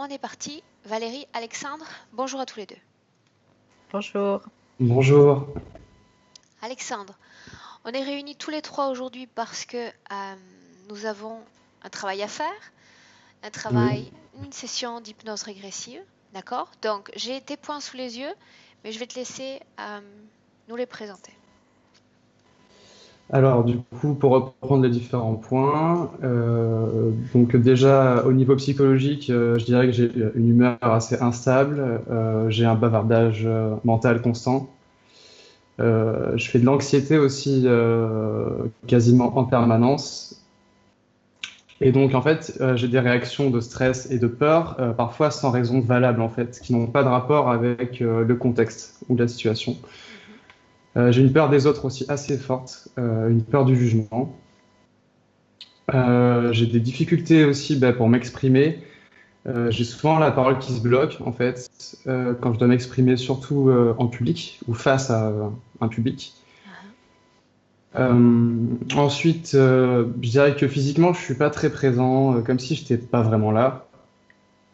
on est parti. Valérie, Alexandre, bonjour à tous les deux. Bonjour. Bonjour. Alexandre, on est réunis tous les trois aujourd'hui parce que nous avons un travail à faire, Oui. une session d'hypnose régressive, d'accord? Donc, j'ai tes points sous les yeux, mais je vais te laisser nous les présenter. Alors, du coup, pour reprendre les différents points, donc déjà au niveau psychologique, je dirais que j'ai une humeur assez instable, j'ai un bavardage mental constant, je fais de l'anxiété aussi quasiment en permanence, et donc en fait, j'ai des réactions de stress et de peur, parfois sans raison valable en fait, qui n'ont pas de rapport avec le contexte ou la situation. Mhm. J'ai une peur des autres aussi assez forte, une peur du jugement. J'ai des difficultés aussi pour m'exprimer. J'ai souvent la parole qui se bloque, en fait, quand je dois m'exprimer, surtout en public ou face à un public. Ah, Ensuite, je dirais que physiquement, je suis pas très présent, comme si je n'étais pas vraiment là.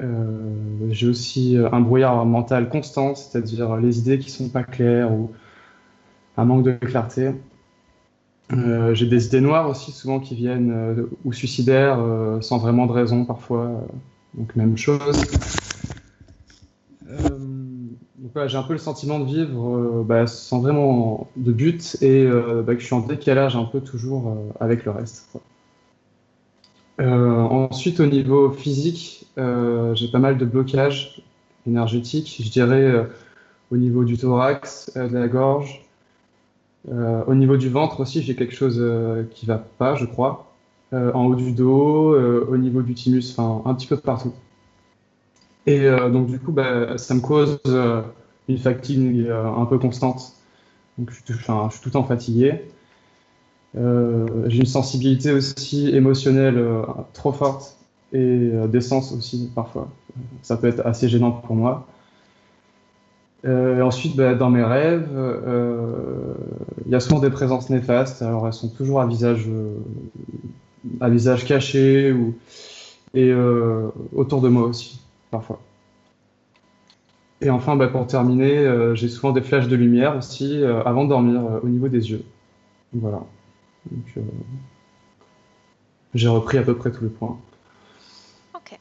J'ai aussi un brouillard mental constant, c'est-à-dire les idées qui sont pas claires ou un manque de clarté. J'ai des idées noires aussi, souvent qui viennent, ou suicidaires, sans vraiment de raison parfois. Donc même chose. Donc voilà, j'ai un peu le sentiment de vivre sans vraiment de but et que je suis en décalage un peu toujours avec le reste, quoi. Ensuite, au niveau physique, j'ai pas mal de blocages énergétiques, je dirais au niveau du thorax, de la gorge. Au niveau du ventre aussi, j'ai quelque chose qui va pas, je crois. En haut du dos, au niveau du thymus, enfin un petit peu de partout. Et donc du coup, ça me cause une fatigue un peu constante. Donc je suis tout le temps fatigué. J'ai une sensibilité aussi émotionnelle trop forte et des sens aussi parfois. Ça peut être assez gênant pour moi. Ensuite, dans mes rêves, il y a souvent des présences néfastes. Alors elles sont toujours à visage caché et autour de moi aussi, parfois. Et enfin, pour terminer, j'ai souvent des flashs de lumière aussi avant de dormir au niveau des yeux. Voilà. Donc, j'ai repris à peu près tous les points. ok.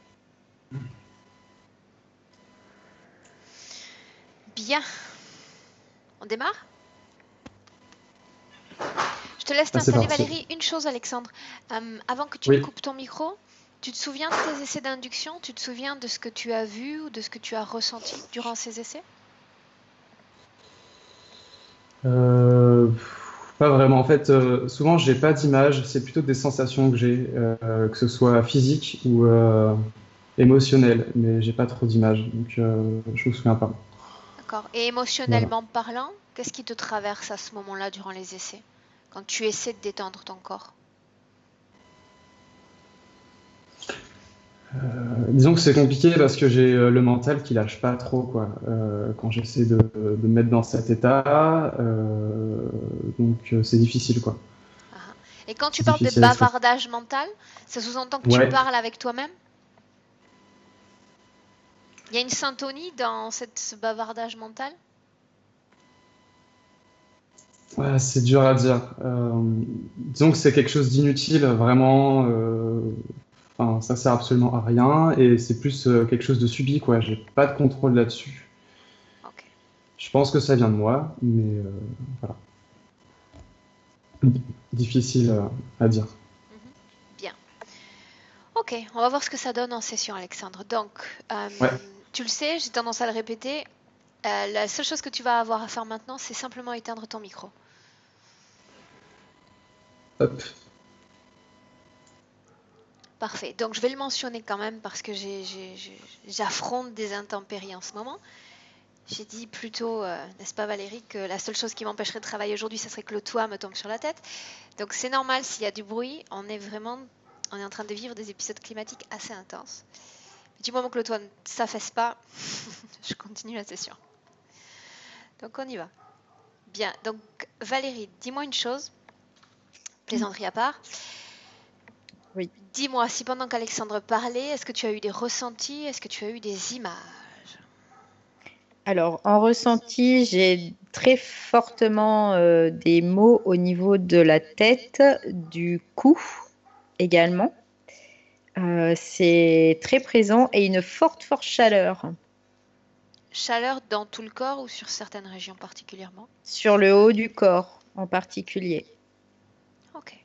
Bien. On démarre? Je te laisse Ah, c'est t'installer, parti. Valérie. Une chose, Alexandre. Avant que tu ne Oui. coupes ton micro, tu te souviens de tes essais d'induction? Tu te souviens de ce que tu as vu ou de ce que tu as ressenti durant ces essais? Euh, Pas vraiment. En fait, souvent, j'ai pas d'image. C'est plutôt des sensations que j'ai, que ce soit physique ou émotionnelle. Mais j'ai pas trop d'images. Donc, je me souviens pas. D'accord. Et Voilà. émotionnellement parlant, qu'est-ce qui te traverse à ce moment-là durant les essais? Quand tu essaies de détendre ton corps? Disons que c'est compliqué parce que j'ai le mental qui lâche pas trop, quoi. Quand j'essaie de me mettre dans cet état, c'est difficile, quoi. Ah, ah. Et quand tu C'est parles de difficile à exprimer. bavardage mental, ça sous-entend que tu Ouais. parles avec toi-même? Il y a une syntonie dans ce bavardage mental? Ouais, c'est dur à dire. Disons que c'est quelque chose d'inutile, vraiment. Enfin, ça sert absolument à rien et c'est plus quelque chose de subi, quoi. J'ai pas de contrôle là-dessus. Ok. Je pense que ça vient de moi, mais voilà. Difficile à dire. Mhm. Bien. Ok, on va voir ce que ça donne en session, Alexandre. Donc, Ouais. tu le sais, j'ai tendance à le répéter. La seule chose que tu vas avoir à faire maintenant, c'est simplement éteindre ton micro. Hop. Parfait. Donc, je vais le mentionner quand même parce que j'affronte des intempéries en ce moment. J'ai dit plutôt, n'est-ce pas Valérie, que la seule chose qui m'empêcherait de travailler aujourd'hui, ce serait que le toit me tombe sur la tête. Donc, c'est normal s'il y a du bruit. On est en train de vivre des épisodes climatiques assez intenses. Du moment que le toit ne s'affaisse pas, je continue la session. Donc, on y va. Bien. Donc, Valérie, dis-moi une chose, plaisanterie à part. Oui. Dis-moi, si pendant qu'Alexandre parlait, est-ce que tu as eu des ressentis? Est-ce que tu as eu des images? Alors, en ressenti, j'ai très fortement des maux au niveau de la tête, du cou également. C'est très présent et une forte, forte chaleur Chaleur dans tout le corps ou sur certaines régions particulièrement? sur le haut du corps en particulier. Ok,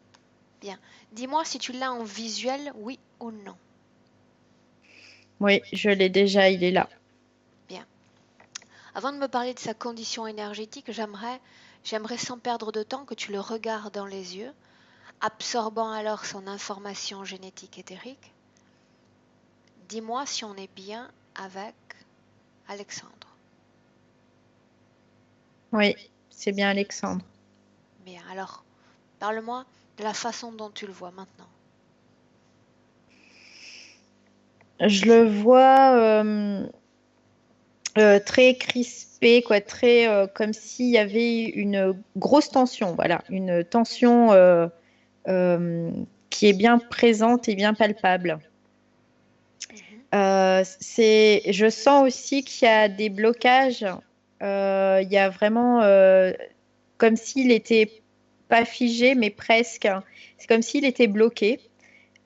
bien. Dis-moi si tu l'as en visuel, oui ou non. Oui, je l'ai déjà, il est là. Bien. Avant de me parler de sa condition énergétique, j'aimerais sans perdre de temps que tu le regardes dans les yeux, absorbant alors son information génétique éthérique. Dis-moi si on est bien avec Alexandre. Oui, c'est bien Alexandre. Bien, alors, parle-moi de la façon dont tu le vois maintenant. Je le vois très crispé, quoi, très comme s'il y avait une grosse tension, voilà, une tension qui est bien présente et bien palpable. Mhm. Je sens aussi qu'il y a des blocages. Il y a vraiment comme s'il n'était pas figé, mais presque. C'est comme s'il était bloqué.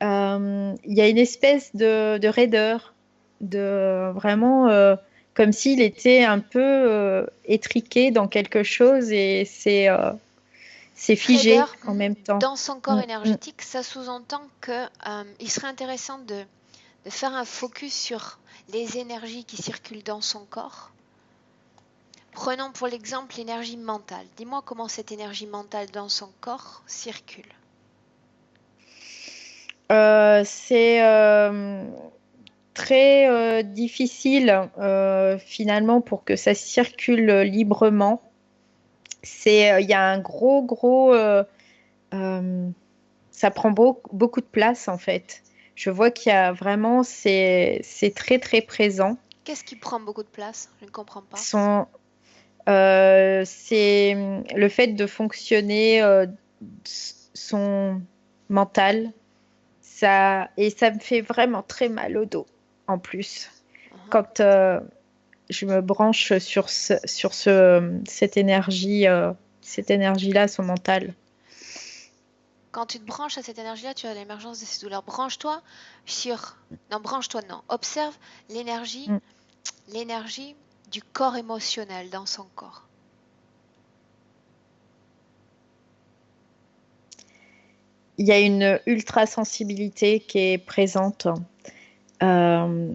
Il y a une espèce de raideur, de vraiment comme s'il était un peu étriqué dans quelque chose et c'est figé Raideur en même temps. dans son corps Mm, mm. énergétique, ça sous-entend que il serait intéressant de faire un focus sur les énergies qui circulent dans son corps. Prenons pour l'exemple l'énergie mentale. Dis-moi comment cette énergie mentale dans son corps circule. C'est très difficile finalement pour que ça circule librement. Il y a un gros, euh, ça prend beaucoup de place en fait. Je vois qu'il y a vraiment, c'est très très présent. Qu'est-ce qui prend beaucoup de place? Je ne comprends pas. C'est le fait de fonctionner son mental, et ça me fait vraiment très mal au dos en plus. Mhm. Quand je me branche cette énergie-là, son mental. Quand tu te branches à cette énergie-là, tu as l'émergence de ces douleurs. Branche-toi sur... Non, branche-toi, non. Observe l'énergie, Mm. l'énergie du corps émotionnel dans son corps. Il y a une ultra sensibilité qui est présente.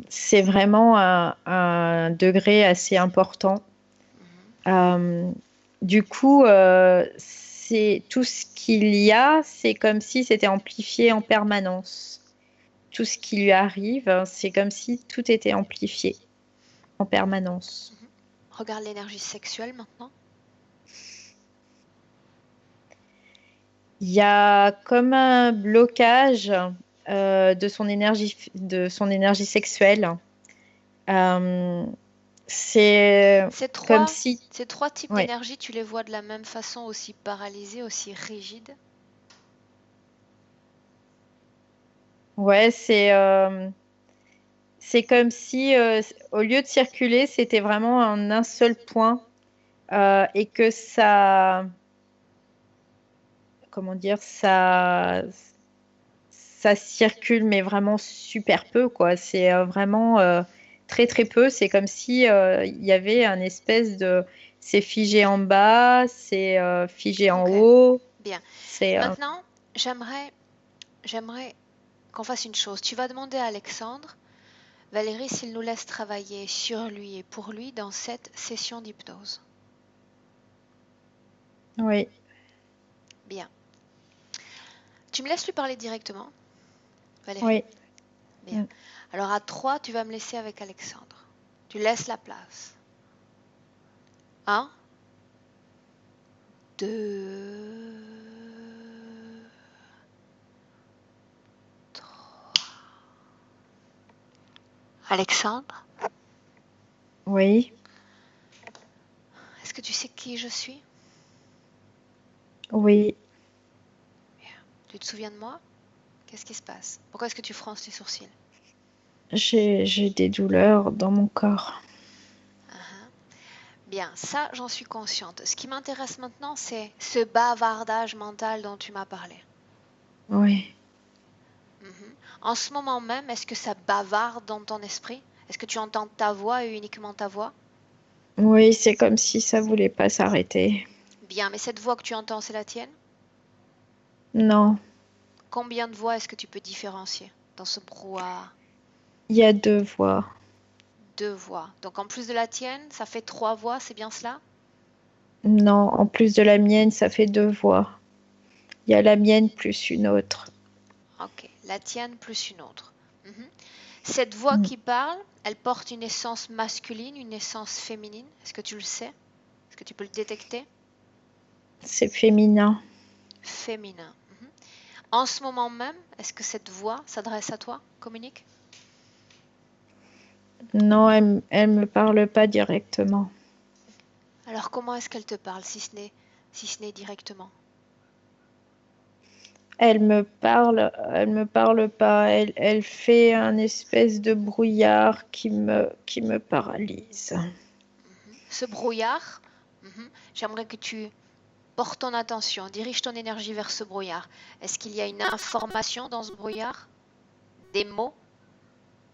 C'est vraiment un degré assez important. Mhm. Euh, du coup, c'est tout ce qu'il y a, c'est comme si c'était amplifié en permanence. Tout ce qui lui arrive, c'est comme si tout était amplifié en permanence. Mhm. Regarde l'énergie sexuelle maintenant. Il y a comme un blocage de son énergie sexuelle. Euh, c'est Ces comme trois, si, ces trois types ouais, d'énergie, tu les vois de la même façon, aussi paralysés, aussi rigides. ouais, c'est comme si au lieu de circuler, c'était vraiment en un seul point et que comment dire, ça circule, mais vraiment super peu, quoi. C'est vraiment très, très peu. C'est comme si il y avait un espèce de... C'est figé en bas, c'est figé en Ok, haut. bien. C'est... Maintenant, j'aimerais qu'on fasse une chose. Tu vas demander à Alexandre, Valérie, s'il nous laisse travailler sur lui et pour lui dans cette session d'hypnose. oui, Bien. Tu me laisses lui parler directement, Valérie? oui. Bien. Mm. Alors à 3, tu vas me laisser avec Alexandre. Tu laisses la place. 1, 2, 3. Alexandre, Oui, est-ce que tu sais qui je suis? oui, Bien. Tu te souviens de moi? Qu'est-ce qui se passe? Pourquoi est-ce que tu fronces tes sourcils? J'ai des douleurs dans mon corps. Uh-huh. Bien, ça, j'en suis consciente. Ce qui m'intéresse maintenant, c'est ce bavardage mental dont tu m'as parlé. Oui. Mhm. En ce moment même, est-ce que ça bavarde dans ton esprit? Est-ce que tu entends ta voix et uniquement ta voix? Oui, c'est comme si ça voulait pas s'arrêter. Bien, mais cette voix que tu entends, c'est la tienne? Non, Combien de voix est-ce que tu peux différencier dans ce brouhaha? il y a 2 voix. 2 voix. Donc en plus de la tienne, ça fait 3 voix, c'est bien cela? Non, en plus de la mienne, ça fait 2 voix. Il y a la mienne plus une autre. Ok, la tienne plus une autre. Mhm. Cette voix Mm. qui parle, elle porte une essence masculine, une essence féminine. Est-ce que tu le sais? Est-ce que tu peux le détecter? C'est féminin. Féminin. Mhm. En ce moment même, est-ce que cette voix s'adresse à toi, communique? Non, elle me parle pas directement. Alors comment est-ce qu'elle te parle si ce n'est directement? Elle me parle pas. Elle fait un espèce de brouillard qui me paralyse. Ce brouillard, j'aimerais que tu portes ton attention, dirige ton énergie vers ce brouillard. Est-ce qu'il y a une information dans ce brouillard? Des mots?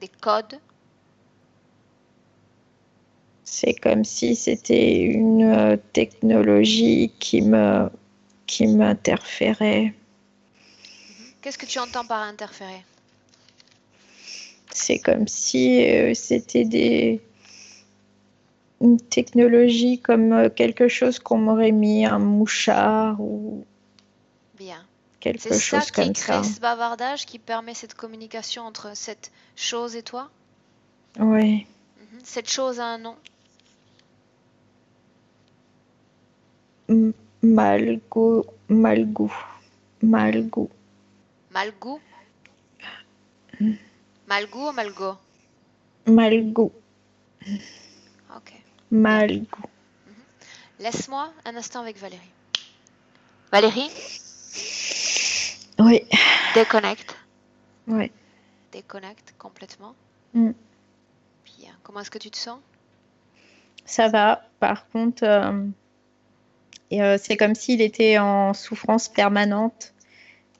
Des codes? C'est comme si c'était une technologie qui m'interférait. Qu'est-ce que tu entends par interférer? C'est comme si une technologie comme quelque chose qu'on m'aurait mis, un mouchard ou Bien. C'est quelque ça chose qui comme crée ça. ce bavardage, qui permet cette communication entre cette chose et toi? Oui, Cette chose a un nom? malgoût, malgoût, malgoût, Malgoût? Malgoût ou malgo? malgoût, Ok, bien. malgoût. Laisse-moi un instant avec Valérie. Valérie, Oui, déconnecte. oui. Déconnecte complètement. Mm. Bien. Comment est-ce que tu te sens? Ça va. Par contre, c'est comme s'il était en souffrance permanente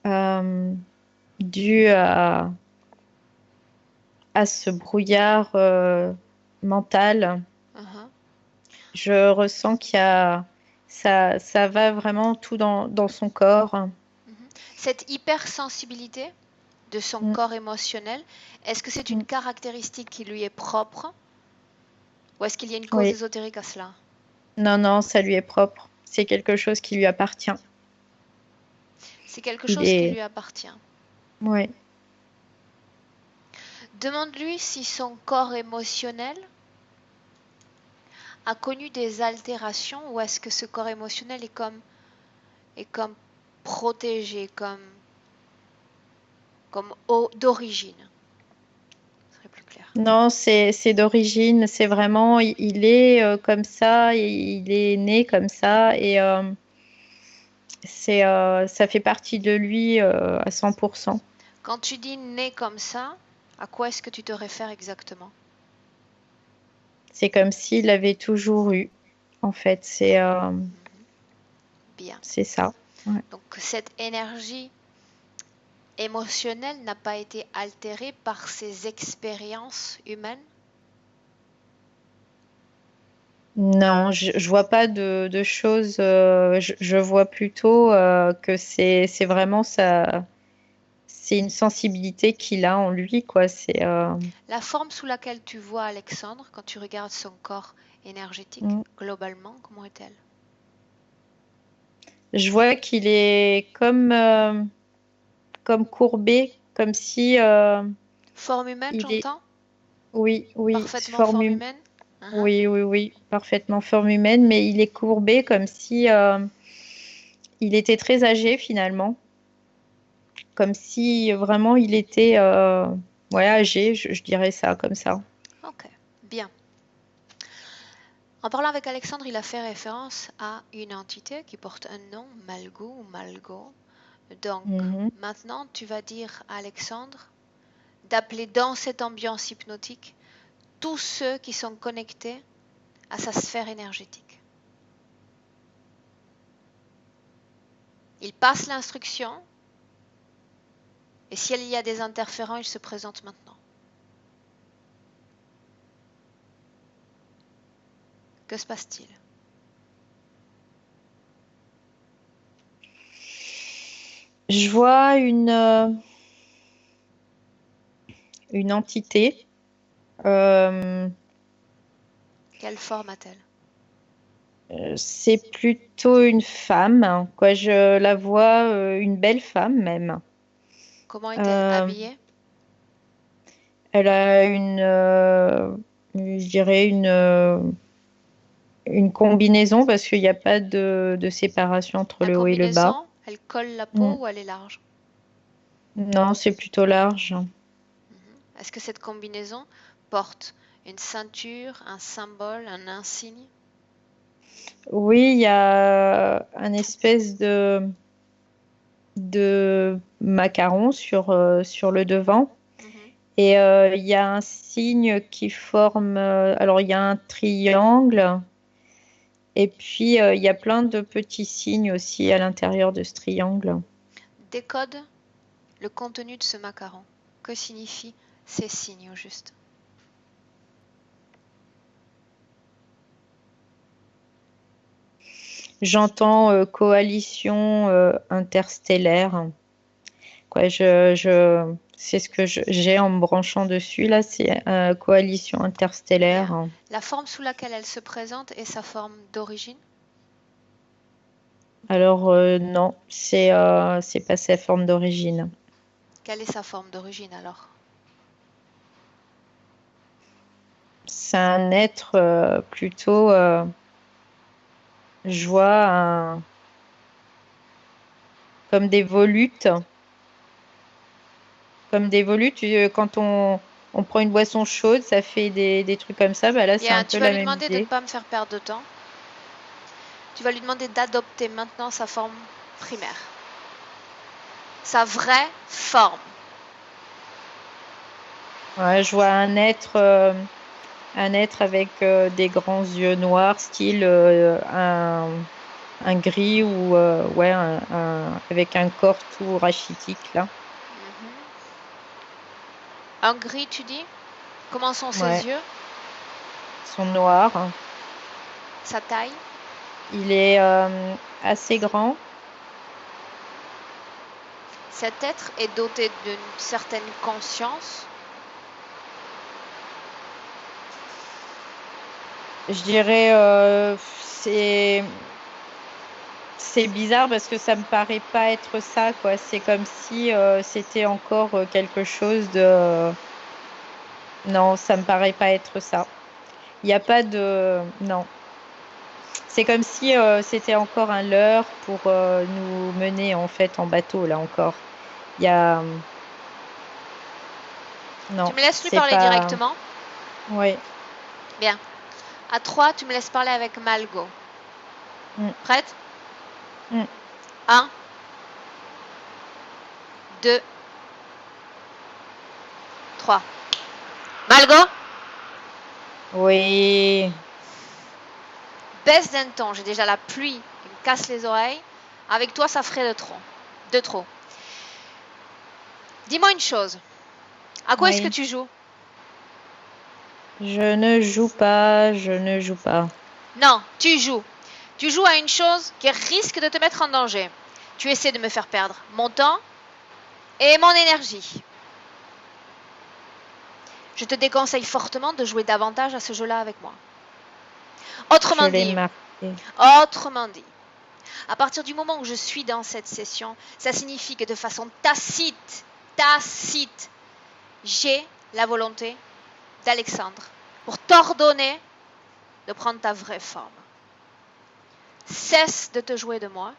euh, due à ce brouillard mental. Uh-huh. Je ressens qu'il y a ça va vraiment tout dans son corps. Cette hypersensibilité de son Mm, corps émotionnel, est-ce que c'est une mm. caractéristique qui lui est propre ou est-ce qu'il y a une cause Oui, ésotérique à cela? non, non, ça lui est propre. C'est quelque chose qui lui appartient. C'est quelque Il chose qui est, lui appartient. oui, Demande-lui si son corps émotionnel a connu des altérations ou est-ce que ce corps émotionnel est comme protégé, comme d'origine. Ce serait plus clair. non, c'est d'origine. C'est vraiment, il est comme ça, il est né comme ça et ça fait partie de lui à 100%. Quand tu dis né comme ça, à quoi est-ce que tu te réfères exactement? C'est comme s'il avait toujours eu. En fait, Bien. c'est ça. Ouais. Donc cette énergie émotionnelle n'a pas été altérée par ces expériences humaines? Non, je vois pas de choses. Je vois plutôt que c'est vraiment ça. C'est une sensibilité qu'il a en lui, quoi. La forme sous laquelle tu vois Alexandre, quand tu regardes son corps énergétique, Mm. globalement, comment est-elle? Je vois qu'il est comme courbé, comme si Forme humaine, il est. j'entends? Oui, oui, Parfaitement forme humaine? Uh-huh. oui, oui, oui, parfaitement forme humaine, mais il est courbé comme si il était très âgé finalement, comme si vraiment il était ouais, âgé, je dirais ça comme ça. Ok, bien. En parlant avec Alexandre, il a fait référence à une entité qui porte un nom, Malgo ou Malgo. Donc, Mhm. maintenant, tu vas dire à Alexandre d'appeler dans cette ambiance hypnotique tous ceux qui sont connectés à sa sphère énergétique. Il passe l'instruction et s'il y a des interférents, il se présente maintenant. Que se passe-t-il? Je vois une entité. Quelle forme a-t-elle? C'est plutôt une femme, quoi. Je la vois, une belle femme même. Comment est-elle Euh, habillée? Elle a je dirais une combinaison parce qu'il n'y a pas de séparation entre La le haut et le bas. combinaison, elle colle la Mm. peau ou elle est large? Non, c'est plutôt large. Est-ce que cette combinaison porte une ceinture, un symbole, un insigne? Oui, il y a un espèce de macaron sur le devant. Mhm. Et il y a un signe qui forme. Alors, il y a un triangle. Et puis, il y a plein de petits signes aussi à l'intérieur de ce triangle. Décode le contenu de ce macaron. Que signifient ces signes au juste? J'entends coalition interstellaire. Quoi, c'est ce que j'ai en me branchant dessus. Là, c'est coalition Bien. interstellaire. La forme sous laquelle elle se présente est sa forme d'origine? Alors, non, c'est pas sa forme d'origine. Quelle est sa forme d'origine alors? C'est un être plutôt. Je vois comme des volutes. Comme des volutes, quand on prend une boisson chaude, ça fait des trucs comme ça. Bah là, c'est Bien, un tu peu vas la lui même demander de ne idée. pas me faire perdre de temps. Tu vas lui demander d'adopter maintenant sa forme primaire, sa vraie forme. Ouais, je vois un être avec des grands yeux noirs, style un gris ou ouais, avec un corps tout rachitique là. Un gris, tu dis? Comment sont ses Ouais, yeux? ils sont noirs. Sa taille? Il est assez grand. Cet être est doté d'une certaine conscience. Je dirais c'est bizarre parce que ça me paraît pas être ça, quoi. C'est comme si c'était encore quelque chose de. Non, ça me paraît pas être ça. Il n'y a pas de. Non. C'est comme si c'était encore un leurre pour nous mener en fait en bateau, là encore. Il y a. Tu Non, me laisses lui c'est parler pas. directement? Oui. Bien. À 3, tu me laisses parler avec Malgo. Mm, Prête? mm. 1, 2, 3. Malgo, Oui. baisse d'un ton. J'ai déjà la pluie qui me casse les oreilles. Avec toi, ça ferait de trop. De trop. Dis-moi une chose. À quoi est-ce que Oui. tu joues? Je ne joue pas, je ne joue pas. Non, tu joues. Tu joues à une chose qui risque de te mettre en danger. Tu essaies de me faire perdre mon temps et mon énergie. Je te déconseille fortement de jouer davantage à ce jeu-là avec moi. Je Autrement l'ai dit, marqué. autrement dit, à partir du moment où je suis dans cette session, ça signifie que de façon tacite, j'ai la volonté d'Alexandre pour t'ordonner de prendre ta vraie forme. Cesse de te jouer de moi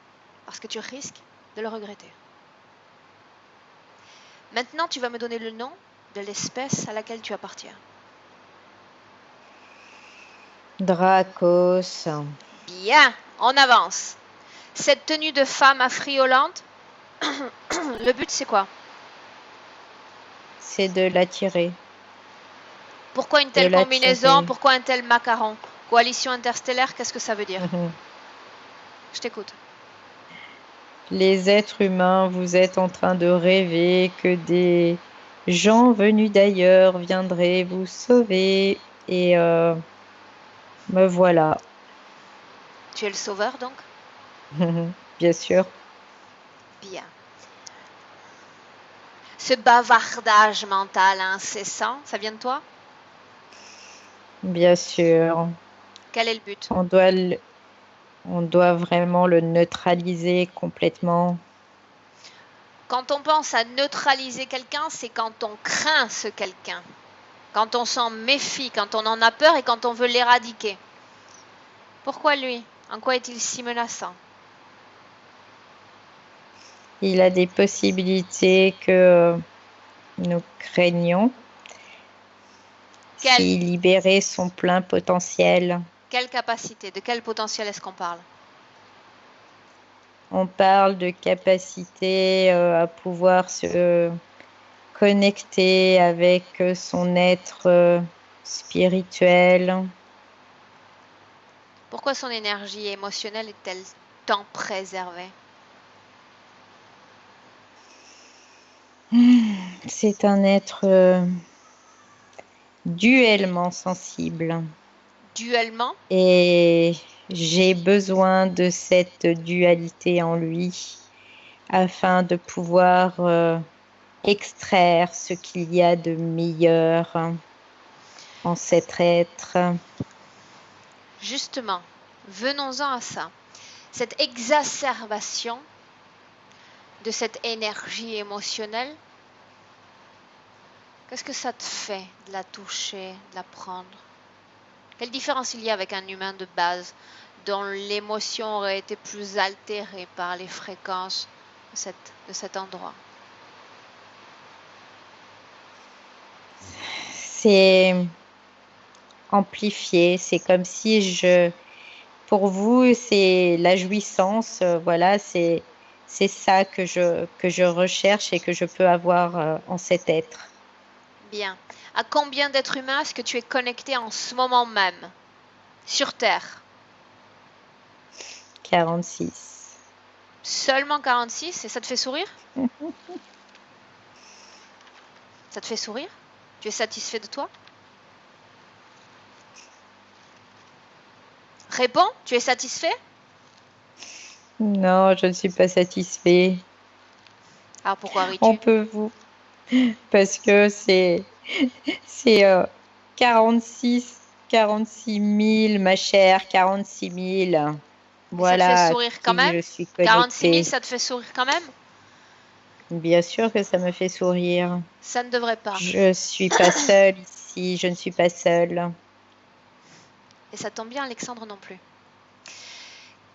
parce que tu risques de le regretter. Maintenant, tu vas me donner le nom de l'espèce à laquelle tu appartiens. Dracos. Bien, on avance. Cette tenue de femme affriolante, Le but, c'est quoi? C'est de l'attirer. Pourquoi une De telle combinaison? l'attirer. Pourquoi un tel macaron? Coalition interstellaire, qu'est-ce que ça veut dire? Je t'écoute. Les êtres humains, vous êtes en train de rêver que des gens venus d'ailleurs viendraient vous sauver. Et me voilà, Tu es le sauveur, donc? bien sûr. Bien. Ce bavardage mental incessant, ça vient de toi? Bien sûr. Quel est le but? On doit vraiment le neutraliser complètement. Quand on pense à neutraliser quelqu'un, c'est quand on craint ce quelqu'un, quand on s'en méfie, quand on en a peur et quand on veut l'éradiquer. Pourquoi lui? En quoi est-il si menaçant? Il a des possibilités que nous craignons Quelle, s'il libérait son plein potentiel. quelle capacité? De quel potentiel est-ce qu'on parle? On parle de capacité à pouvoir se connecter avec son être spirituel. Pourquoi son énergie émotionnelle est-elle tant préservée? C'est un être duellement sensible. Duellement? Et j'ai besoin de cette dualité en lui afin de pouvoir extraire ce qu'il y a de meilleur en cet être. Justement, venons-en à ça. Cette exacerbation de cette énergie émotionnelle, qu'est-ce que ça te fait de la toucher, de la prendre? Quelle différence il y a avec un humain de base dont l'émotion aurait été plus altérée par les fréquences de cet endroit? C'est amplifié, c'est comme si pour vous, c'est la jouissance, voilà, c'est ça que je recherche et que je peux avoir en cet être. Bien. À combien d'êtres humains est-ce que tu es connecté en ce moment même sur Terre? 46. Seulement 46 et ça te fait sourire? Ça te fait sourire? Tu es satisfait de toi? Réponds, tu es satisfait? Non, je ne suis pas satisfait. Alors pourquoi On ris-tu? peut vous, parce que c'est 46, 46 000, ma chère, 46 000. Et ça te fait Voilà à sourire quand qui même? je suis 46 000, connectée. ça te fait sourire quand même? Bien sûr que ça me fait sourire. Ça ne devrait pas. Je suis pas seule ici, je ne suis pas seule. Et ça tombe bien, Alexandre non plus.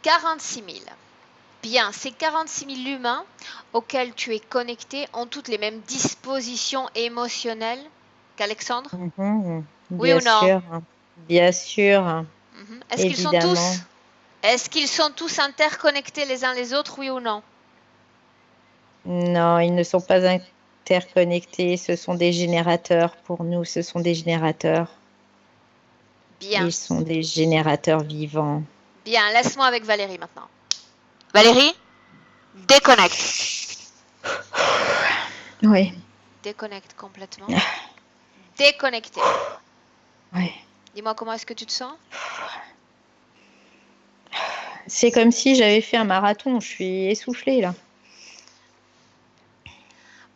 46 000. Bien, ces 46 000 humains auxquels tu es connecté ont toutes les mêmes dispositions émotionnelles qu'Alexandre? Mhm, Oui ou non? bien sûr, Est-ce qu'ils sont évidemment. tous Est-ce qu'ils sont tous interconnectés les uns les autres, oui ou non? Non, ils ne sont pas interconnectés, ce sont des générateurs. Pour nous, ce sont des générateurs. Bien, Ils sont des générateurs vivants. bien, laisse-moi avec Valérie maintenant. Valérie, déconnecte. Oui, Déconnecte complètement. Déconnecté. oui. Dis-moi comment est-ce que tu te sens? C'est comme si j'avais fait un marathon. Je suis essoufflée là.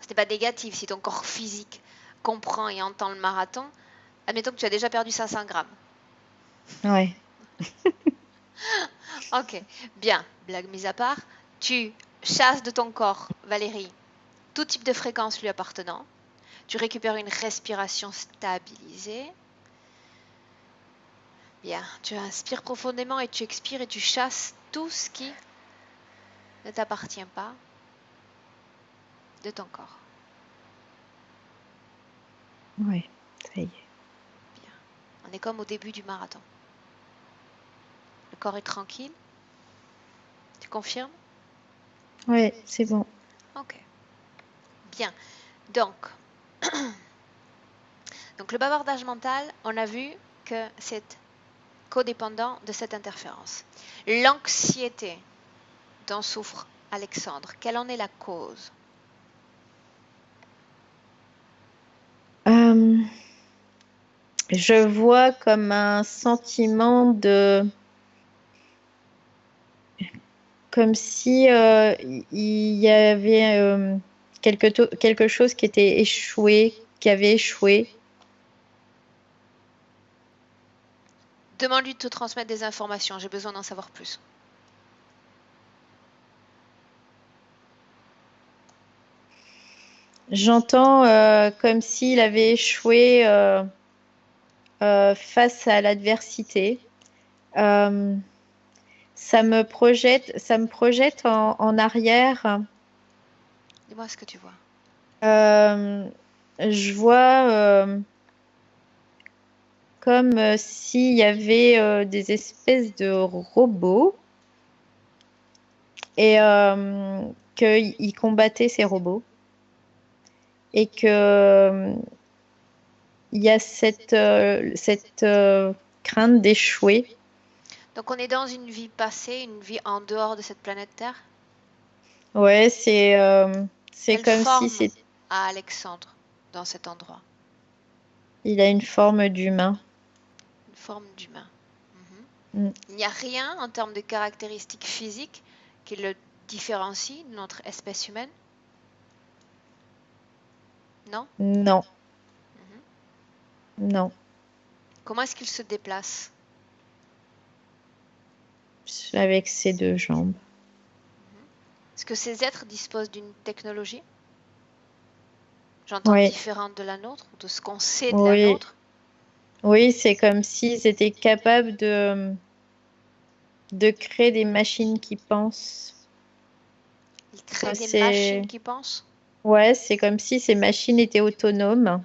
C'était pas négatif si ton corps physique comprend et entend le marathon. Admettons que tu as déjà perdu 500 grammes. Ouais. Ok, bien, blague mise à part, tu chasses de ton corps, Valérie, tout type de fréquence lui appartenant. Tu récupères une respiration stabilisée. Bien, tu inspires profondément et tu expires et tu chasses tout ce qui ne t'appartient pas de ton corps. Ouais, ça y est. Bien, on est comme au début du marathon. Le corps est tranquille. Tu confirmes? Ouais, c'est bon. Ok, bien. Donc, le bavardage mental, on a vu que c'est codépendant de cette interférence. L'anxiété dont souffre Alexandre, quelle en est la cause? Je vois comme un sentiment comme si il y avait quelque chose qui était échoué, qui avait échoué. Demande-lui de te transmettre des informations, j'ai besoin d'en savoir plus. J'entends comme s'il avait échoué face à l'adversité. Ça me projette en arrière. Dis-moi ce que tu vois. Je vois comme s'il y avait des espèces de robots et qu'il combattait ces robots et que il y a cette crainte d'échouer. Donc on est dans une vie passée, une vie en dehors de cette planète Terre. Ouais, c'est Quelle comme si forme a Alexandre dans cet endroit? il a une forme d'humain. Une forme d'humain. Mm. Il n'y a rien en termes de caractéristiques physiques qui le différencie de notre espèce humaine? Non? Non, non. Comment est-ce qu'il se déplace? Avec ses deux jambes. Est-ce que ces êtres disposent d'une technologie? J'entends Oui, différente de la nôtre, ou de ce qu'on sait de la oui, nôtre. oui, c'est comme s'ils étaient capables de créer des machines qui pensent. Ils créent des machines C'est, qui pensent. ouais, c'est comme si ces machines étaient autonomes.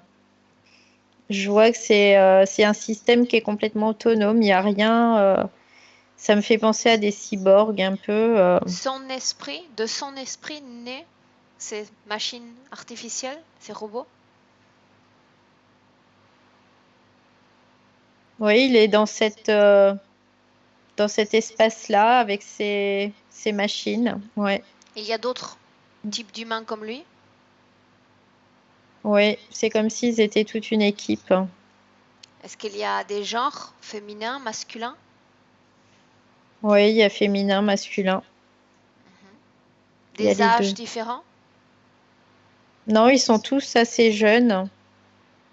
Je vois que c'est un système qui est complètement autonome. Il n'y a rien. Ça me fait penser à des cyborgs un peu. De son esprit naît ces machines artificielles, ces robots. Oui, il est dans cet espace-là avec ses machines. Ouais, Il y a d'autres types d'humains comme lui. ouais, c'est comme s'ils étaient toute une équipe. Est-ce qu'il y a des genres féminins, masculins? Oui, il y a féminin, masculin. Il y a Des les âges deux. différents? Non, ils sont tous assez jeunes.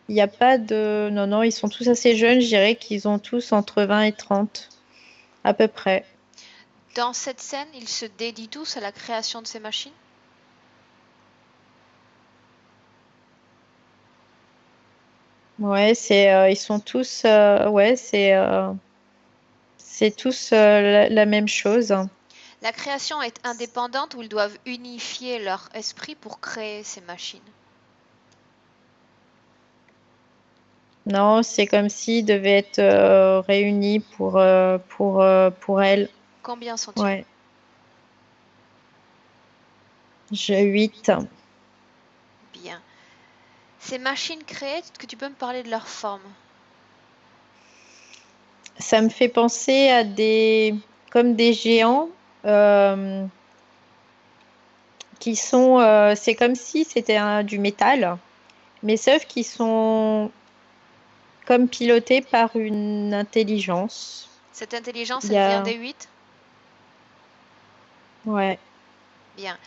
Il n'y a pas de... Non, non, ils sont tous assez jeunes. Je dirais qu'ils ont tous entre 20 et 30, à peu près. Dans cette scène, ils se dédient tous à la création de ces machines? Ouais, ils sont tous... ouais, c'est tous la même chose. La création est indépendante ou ils doivent unifier leur esprit pour créer ces machines? Non, c'est comme s'ils devaient être réunis pour elle. Combien sont-ils? Ouais, j'ai 8. Bien. Ces machines créées, est-ce que tu peux me parler de leur forme? Ça me fait penser à comme des géants euh, qui sont, c'est comme si c'était du métal, mais sauf qu'ils sont comme pilotés par une intelligence. Cette intelligence, Il y elle vient a, des 8? ouais, Bien.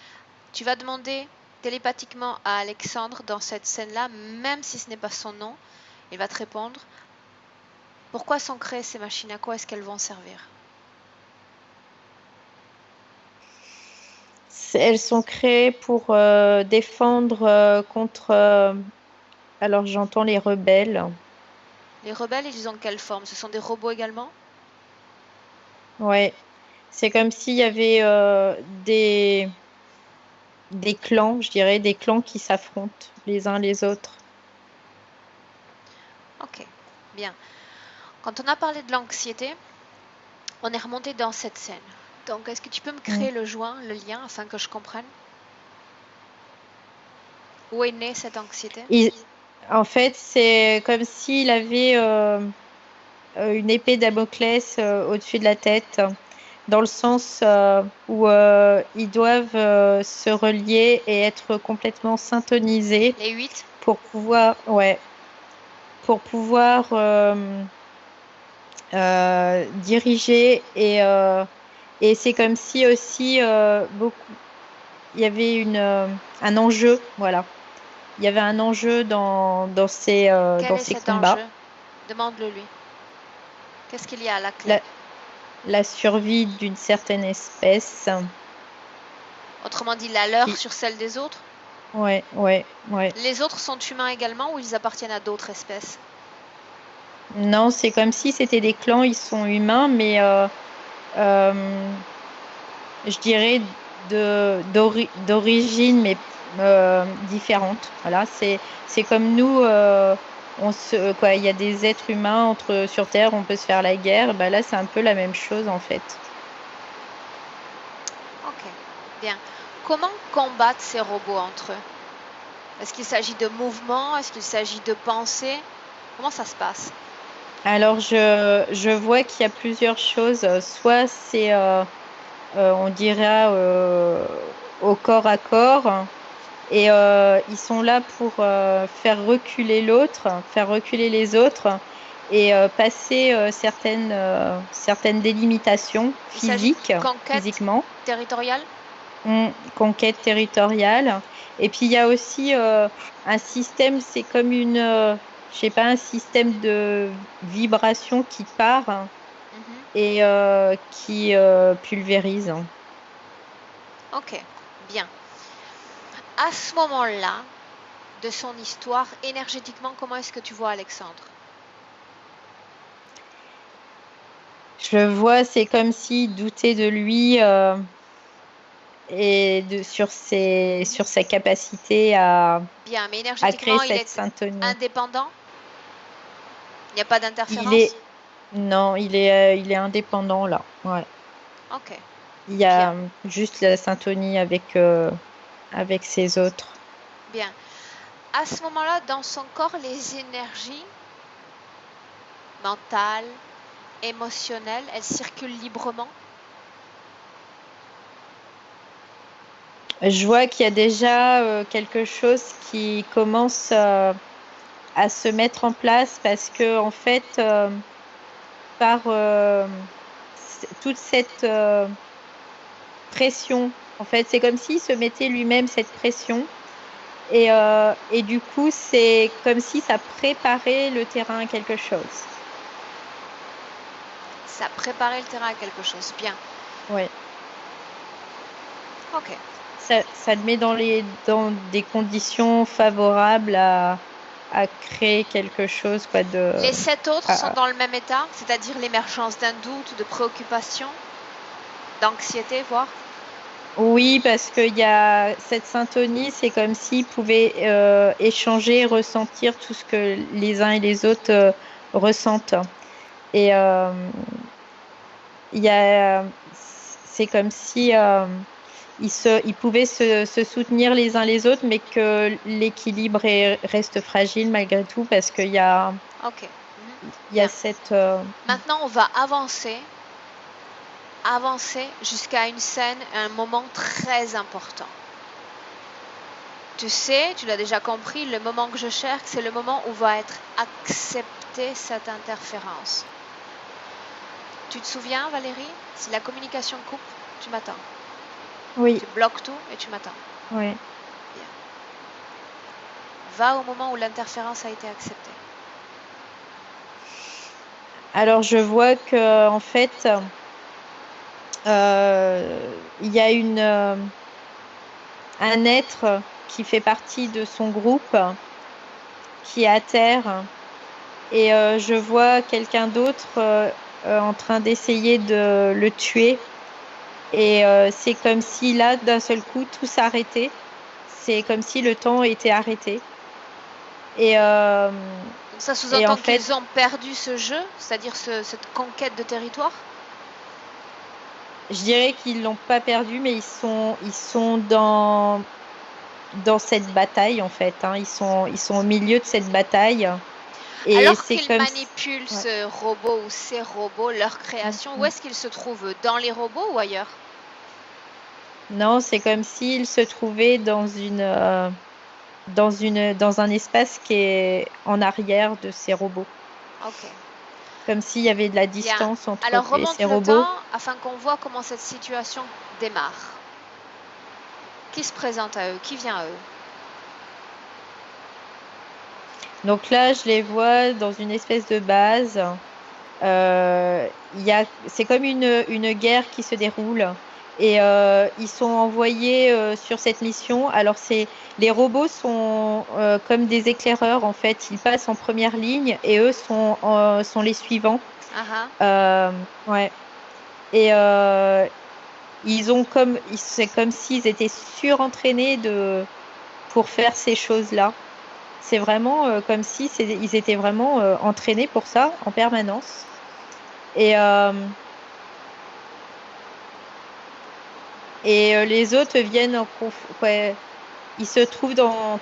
Tu vas demander télépathiquement à Alexandre dans cette scène-là, même si ce n'est pas son nom, il va te répondre. Pourquoi sont créées ces machines? À quoi est-ce qu'elles vont servir? elles sont créées pour défendre contre. Alors j'entends les rebelles. Les rebelles, ils ont quelle forme? Ce sont des robots également? Ouais, c'est comme s'il y avait des clans, je dirais, des clans qui s'affrontent les uns les autres. Ok, bien. Quand on a parlé de l'anxiété, on est remonté dans cette scène. Donc, est-ce que tu peux me Mm. créer le joint, le lien, afin que je comprenne? Où est née cette anxiété? En fait, c'est comme s'il avait une épée Damoclès au-dessus de la tête, dans le sens où ils doivent se relier et être complètement syntonisés Les 8? pour pouvoir diriger et c'est comme si aussi il y avait un enjeu, voilà. Il y avait un enjeu Quel dans est ces cet combats. enjeu? Demande-le lui. Qu'est-ce qu'il y a à la clé? La survie d'une certaine espèce. Autrement dit, la leur Qui... sur celle des autres? Ouais. Les autres sont humains également ou ils appartiennent à d'autres espèces? Non, c'est comme si c'était des clans, ils sont humains, mais je dirais d'origine, mais différente. Voilà, c'est comme nous, quoi, il y a des êtres humains sur Terre, on peut se faire la guerre. Bah là, c'est un peu la même chose en fait. Ok, bien. Comment combattent ces robots entre eux? Est-ce qu'il s'agit de mouvement? Est-ce qu'il s'agit de pensée? Comment ça se passe? Alors, je vois qu'il y a plusieurs choses. Soit c'est, on dirait, au corps à corps. Et ils sont là pour faire reculer l'autre, faire reculer les autres et passer certaines délimitations Il s'agit physiques, de conquête physiquement, territoriale? conquête territoriale. Et puis il y a aussi un système, c'est comme je sais pas, un système de vibration qui part Mhm. et qui pulvérise. Ok, bien. À ce moment-là de son histoire, énergétiquement, comment est-ce que tu vois Alexandre? Je le vois, c'est comme s'il doutait de lui et sur sa capacité Bien, mais à créer énergétiquement, il cette est syntonie. indépendant? Il n'y a pas Il d'interférence? est, non, il est indépendant là. Ouais. Ok, Il y bien, a juste la syntonie avec ses autres. bien. À ce moment-là, dans son corps, les énergies mentales, émotionnelles, elles circulent librement? Je vois qu'il y a déjà quelque chose qui commence à se mettre en place parce que en fait, par toute cette pression. En fait, c'est comme s'il se mettait lui-même cette pression. Et du coup, c'est comme si ça préparait le terrain à quelque chose. Ça préparait le terrain à quelque chose. Bien, Ouais. ok. Ça le met dans des conditions favorables à créer quelque chose, quoi, Les 7 autres sont à- dans le même état, c'est-à-dire l'émergence d'un doute, de préoccupation, d'anxiété, voire? Oui, parce qu'il y a cette syntonie, c'est comme s'ils pouvaient échanger, ressentir tout ce que les uns et les autres ressentent. Et c'est comme si ils pouvaient se soutenir les uns les autres, mais que l'équilibre reste fragile malgré tout, parce Ok, il y a bien. cette. Maintenant, on va avancer jusqu'à une scène, un moment très important. Tu sais, tu l'as déjà compris, le moment que je cherche, c'est le moment où va être acceptée cette interférence. Tu te souviens, Valérie? Si la communication coupe, tu m'attends. Oui, Tu bloques tout et tu m'attends. oui. Bien. Va au moment où l'interférence a été acceptée. Alors je vois que en fait, il y a un être qui fait partie de son groupe qui est à terre. Et je vois quelqu'un d'autre en train d'essayer de le tuer. Et c'est comme si là, d'un seul coup, tout s'arrêtait. C'est comme si le temps était arrêté. Et, Donc ça et en sous-entend fait, qu'ils ont perdu ce jeu, c'est-à-dire cette conquête de territoire? je dirais qu'ils l'ont pas perdu, mais ils sont dans. dans cette bataille en fait. Hein. Ils sont au milieu de cette bataille. Et Alors c'est qu'ils comme manipulent ouais. ce robot ou ces robots, leur création, où est-ce qu'ils se trouvent? Dans les robots ou ailleurs? Non, c'est comme s'ils se trouvaient dans un espace qui est en arrière de ces robots. Ok, Comme s'il y avait de la bien. distance entre Alors ces remonte le robots. temps afin qu'on voit comment cette situation démarre. Qui se présente à eux? Qui vient à eux? Donc là, je les vois dans une espèce de base. C'est comme une guerre qui se déroule et ils sont envoyés sur cette mission. Alors les robots sont comme des éclaireurs en fait. Ils passent en première ligne et eux sont les suivants. Ah ah. Ouais. Et c'est comme s'ils étaient surentraînés pour faire ces choses-là. C'est vraiment comme si ils étaient vraiment entraînés pour ça en permanence. Et, les autres viennent ouais, ils se trouvent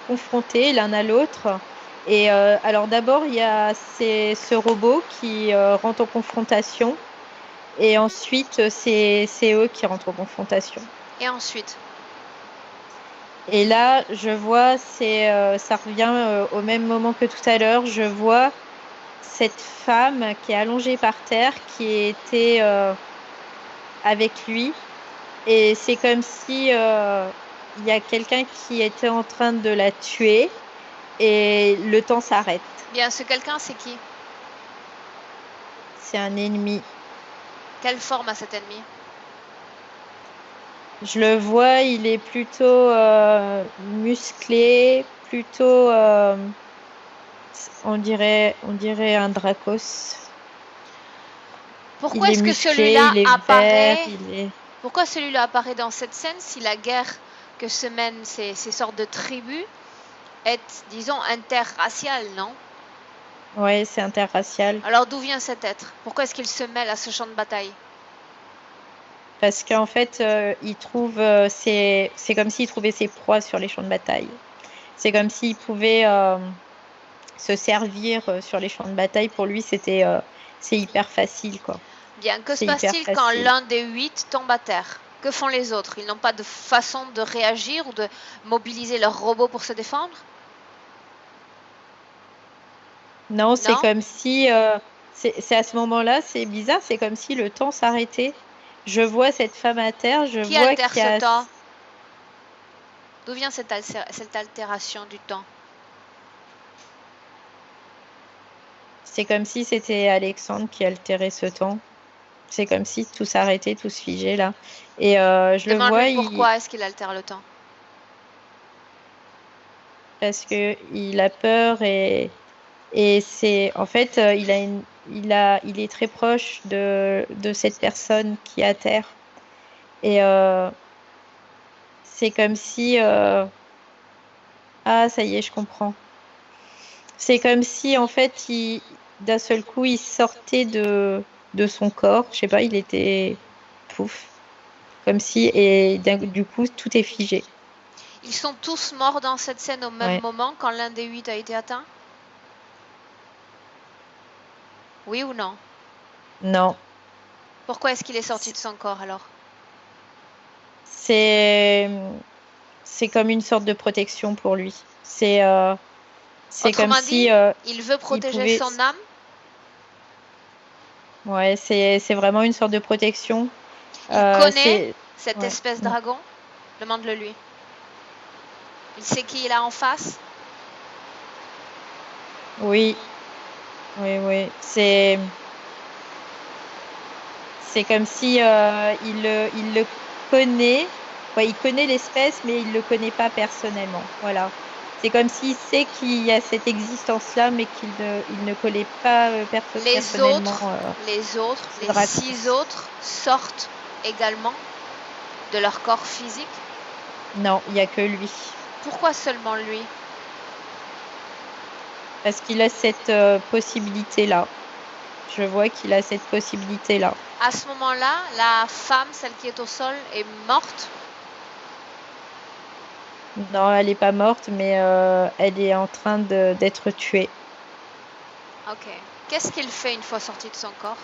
confrontés l'un à l'autre. Et alors d'abord, il y a ce robot qui rentre en confrontation. Et ensuite, c'est eux qui rentrent en confrontation. Et ensuite? Et là, je vois, ça revient au même moment que tout à l'heure. Je vois cette femme qui est allongée par terre, qui était avec lui. Et c'est comme si il y a quelqu'un qui était en train de la tuer et le temps s'arrête. Bien, ce quelqu'un, c'est qui? C'est un ennemi. Quelle forme a cet ennemi? Je le vois, il est plutôt musclé, plutôt, on dirait un Dracos. Pourquoi Il est est-ce que musclé, celui-là il est vert, apparaît? Pourquoi celui-là apparaît dans cette scène si la guerre que se mènent ces sortes de tribus est, disons, interraciale, non? Ouais, c'est interracial. Alors d'où vient cet être? Pourquoi est-ce qu'il se mêle à ce champ de bataille? Parce qu'en fait, il trouve, c'est comme s'il trouvait ses proies sur les champs de bataille. C'est comme s'il pouvait se servir sur les champs de bataille. Pour lui, c'est hyper facile, quoi. Bien, que se C'est hyper passe-t-il quand facile. l'un des 8 tombe à terre? Que font les autres? Ils n'ont pas de façon de réagir ou de mobiliser leurs robots pour se défendre? Non, c'est Non? comme si, c'est à ce moment-là, c'est bizarre, c'est comme si le temps s'arrêtait. Je vois cette femme à terre, je Qui vois altère qu'il y ce a, temps? D'où vient cette altération du temps? c'est comme si c'était Alexandre qui altérait ce temps. C'est comme si tout s'arrêtait, tout se figeait là. Et je le vois, Demande-lui pourquoi est-ce qu'il altère le temps. parce que il a peur et c'est en fait il est très proche de cette personne qui est à terre. Et c'est comme si ah ça y est, je comprends. C'est comme si en fait d'un seul coup il sortait de son corps. Je sais pas, il était pouf, comme si et du coup tout est figé. Ils sont tous morts dans cette scène au même Ouais. moment quand l'un des 8 a été atteint? Oui ou non? Non. Pourquoi est-ce qu'il est sorti de son corps alors? C'est c'est comme une sorte de protection pour lui. C'est comme Autrement dit, si il veut il protéger pouvait. son âme? Ouais, c'est vraiment une sorte de protection. Il connaît C'est cette ouais. espèce dragon? Demande-le lui. Il sait qui il a en face? Oui, oui. C'est comme si il le connaît. Ouais, il connaît l'espèce, mais il le connaît pas personnellement. Voilà. C'est comme s'il sait qu'il y a cette existence-là, mais il ne connaît pas Les autres, personnellement ce les 6 Dracos. autres sortent également de leur corps physique. Non, il y a que lui. Pourquoi seulement lui? Parce qu'il a cette possibilité-là. Je vois qu'il a cette possibilité-là. À ce moment-là, la femme, celle qui est au sol, est morte. Non, elle n'est pas morte, mais elle est en train d'être tuée. Ok. Qu'est-ce qu'il fait une fois sorti de son corps?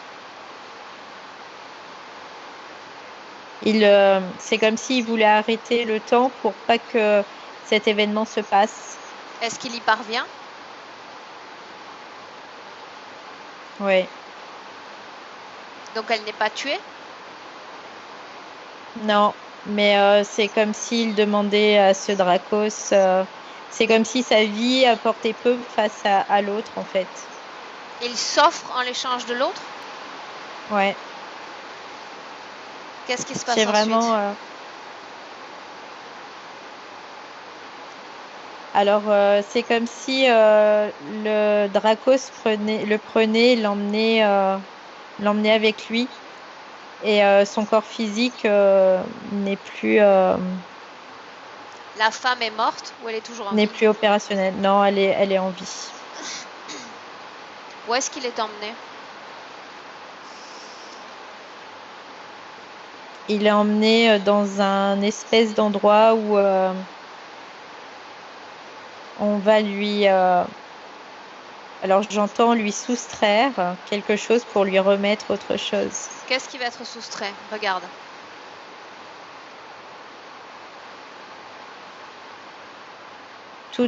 C'est comme s'il voulait arrêter le temps pour pas que cet événement se passe. Est-ce qu'il y parvient? Ouais. Donc elle n'est pas tuée? Non, mais c'est comme s'il demandait à ce Dracos. C'est comme si sa vie apportait peu face à l'autre, en fait. Il s'offre en l'échange de l'autre? Ouais. Qu'est-ce qui se C'est passe ensuite? vraiment. Alors, c'est comme si le Dracos le prenait, l'emmenait avec lui, et son corps physique n'est plus, La femme est morte ou elle est toujours en n'est vie? plus opérationnel. Non, elle est en vie. Où est-ce qu'il est emmené? Il est emmené dans un espèce d'endroit où on va lui, alors j'entends lui soustraire quelque chose pour lui remettre autre chose. Qu'est-ce qui va être soustrait? Regarde.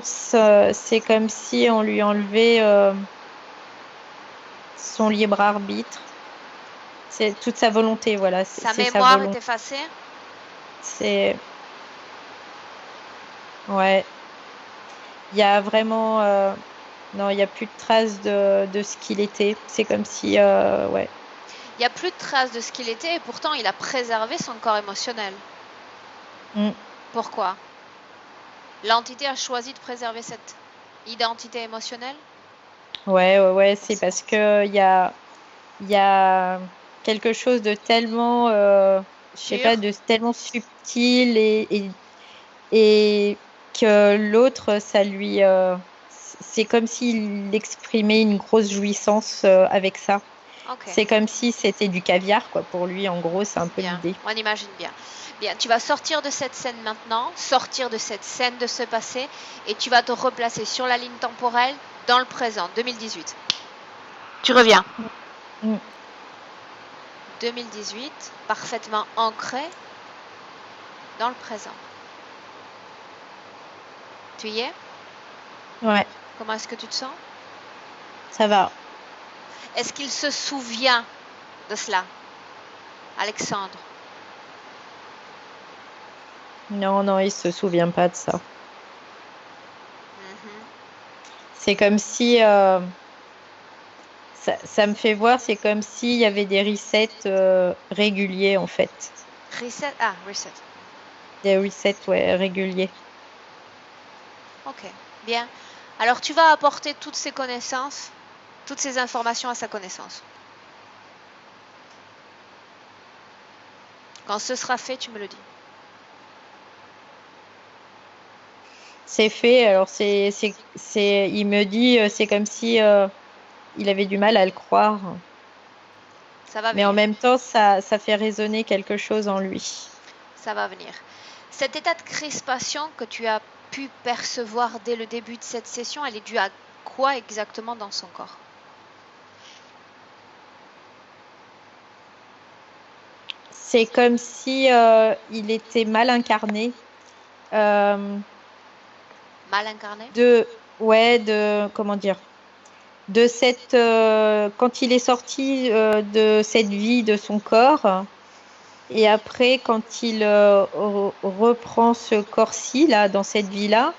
C'est comme si on lui enlevait son libre arbitre. C'est toute sa volonté, voilà. Sa C'est sa mémoire est volonté. effacée? C'est, ouais. Il y a vraiment, non, il n'y a plus de traces de ce qu'il était. C'est comme si, ouais. Il n'y a plus de traces de ce qu'il était et pourtant il a préservé son corps émotionnel. Mm. Pourquoi? L'entité a choisi de préserver cette identité émotionnelle? Ouais, c'est parce que il y a quelque chose de tellement, je sais Pur? pas, de tellement subtil et que l'autre, ça lui, c'est comme s'il exprimait une grosse jouissance avec ça. Ok, C'est comme si c'était du caviar, quoi. Pour lui, en gros, c'est un peu bien, l'idée. on imagine bien. Bien, tu vas sortir de cette scène maintenant, sortir de cette scène de ce passé, et tu vas te replacer sur la ligne temporelle dans le présent, 2018. Tu reviens. Mm. 2018, parfaitement ancré dans le présent. Tu y es? Ouais, Comment est-ce que tu te sens? ça va. Est-ce qu'il se souvient de cela, Alexandre? Non, il se souvient pas de ça. Mhm. C'est comme si, ça me fait voir, c'est comme s'il y avait des resets réguliers, en fait. Reset. Ah, reset. Des resets, ouais, réguliers. Ok, bien. Alors tu vas apporter toutes ces connaissances, toutes ces informations à sa connaissance. Quand ce sera fait, tu me le dis. C'est fait, alors il me dit, c'est comme si il avait du mal à le croire. Ça va Mais en venir. même temps, ça fait résonner quelque chose en lui. Ça va venir. Cet état de crispation que tu as pu percevoir dès le début de cette session, elle est due à quoi exactement dans son corps? C'est comme si il était mal incarné. Euh, Mal incarné? de, ouais, de, comment dire, quand il est sorti de cette vie de son corps, et après, quand il reprend ce corps-ci, là, dans cette vie-là,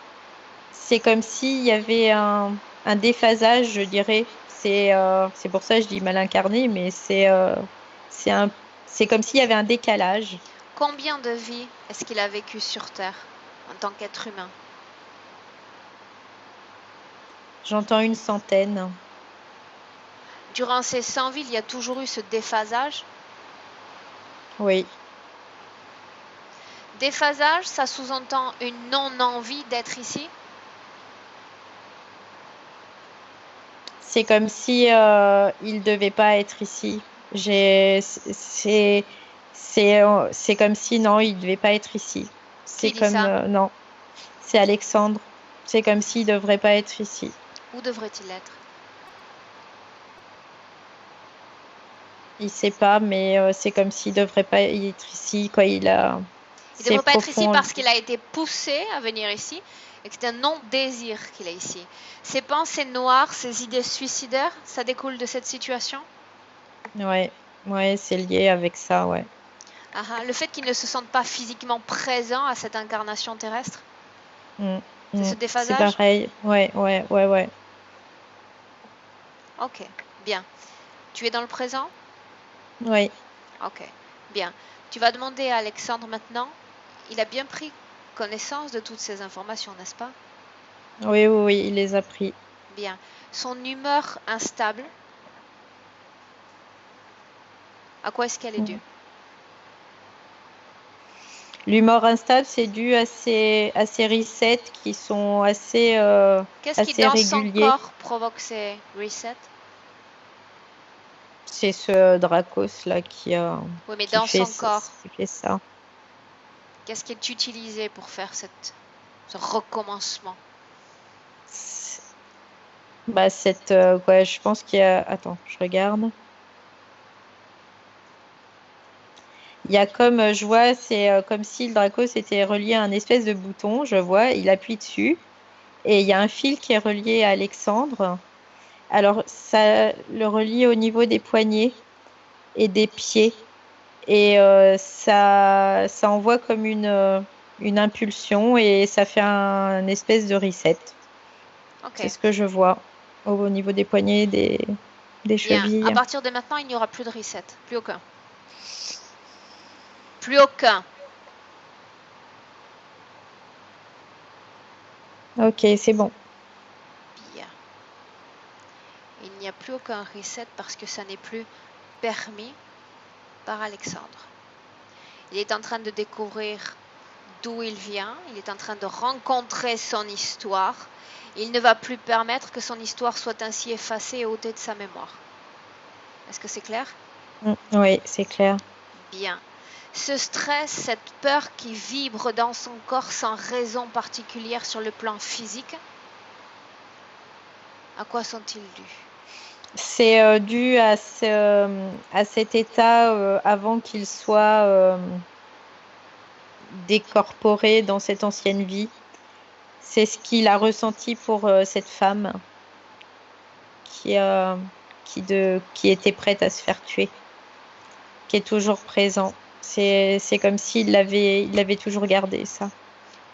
c'est comme s'il y avait un déphasage, je dirais. C'est pour ça que je dis mal incarné, mais c'est un, c'est comme s'il y avait un décalage. Combien de vies est-ce qu'il a vécu sur Terre en tant qu'être humain? J'entends une centaine. Durant ces 100 vies, il y a toujours eu ce déphasage. Oui, Déphasage, ça sous-entend une non-envie d'être ici. c'est comme si il devait pas être ici. C'est comme si non, il devait pas être ici. Qui C'est dit comme ça? non. C'est Alexandre. C'est comme s'il ne devrait pas être ici. Où devrait-il être? Il ne sait pas, mais c'est comme s'il ne devrait pas être ici. Quoi, Il ne devrait pas être ici parce qu'il a été poussé à venir ici et que c'est un non-désir qu'il est ici. Ses pensées noires, ses idées suicidaires, ça découle de cette situation? Ouais, c'est lié avec ça, ouais. Le fait qu'il ne se sente pas physiquement présent à cette incarnation terrestre? C'est ce déphasage? C'est pareil, ouais. Ok, bien. Tu es dans le présent? Oui. Ok, bien. Tu vas demander à Alexandre maintenant. Il a bien pris connaissance de toutes ces informations, n'est-ce pas? Oui, il les a pris. Bien. Son humeur instable, à quoi est-ce qu'elle est due? L'humeur instable, c'est dû à ces resets qui sont assez Qu'est-ce qui assez dans son réguliers. corps provoque ces resets? C'est ce Dracos là Oui, mais qui dans fait son corps, qui fait ça. qu'est-ce qui est utilisé pour faire ce recommencement? Bah je pense qu'il y a. Attends, je regarde. Il y a comme je vois, c'est comme si le Dracos était relié à un espèce de bouton. Je vois, il appuie dessus et il y a un fil qui est relié à Alexandre. Alors ça le relie au niveau des poignets et des pieds. Et ça envoie comme une impulsion et ça fait un espèce de reset. Ok, C'est ce que je vois au niveau des poignets, des bien. chevilles. À partir de maintenant, il n'y aura plus de reset. Plus aucun. Plus aucun. Ok, c'est bon. Bien. Il n'y a plus aucun reset parce que ça n'est plus permis par Alexandre. Il est en train de découvrir d'où il vient, il est en train de rencontrer son histoire. Il ne va plus permettre que son histoire soit ainsi effacée et ôtée de sa mémoire. Est-ce que c'est clair? Oui, c'est clair. Bien. Ce stress, cette peur qui vibre dans son corps sans raison particulière sur le plan physique, à quoi sont-ils dus? C'est dû à cet état avant qu'il soit décorporé dans cette ancienne vie. C'est ce qu'il a ressenti pour cette femme qui, euh, qui était prête à se faire tuer, qui est toujours présent. C'est comme il l'avait toujours gardé, ça.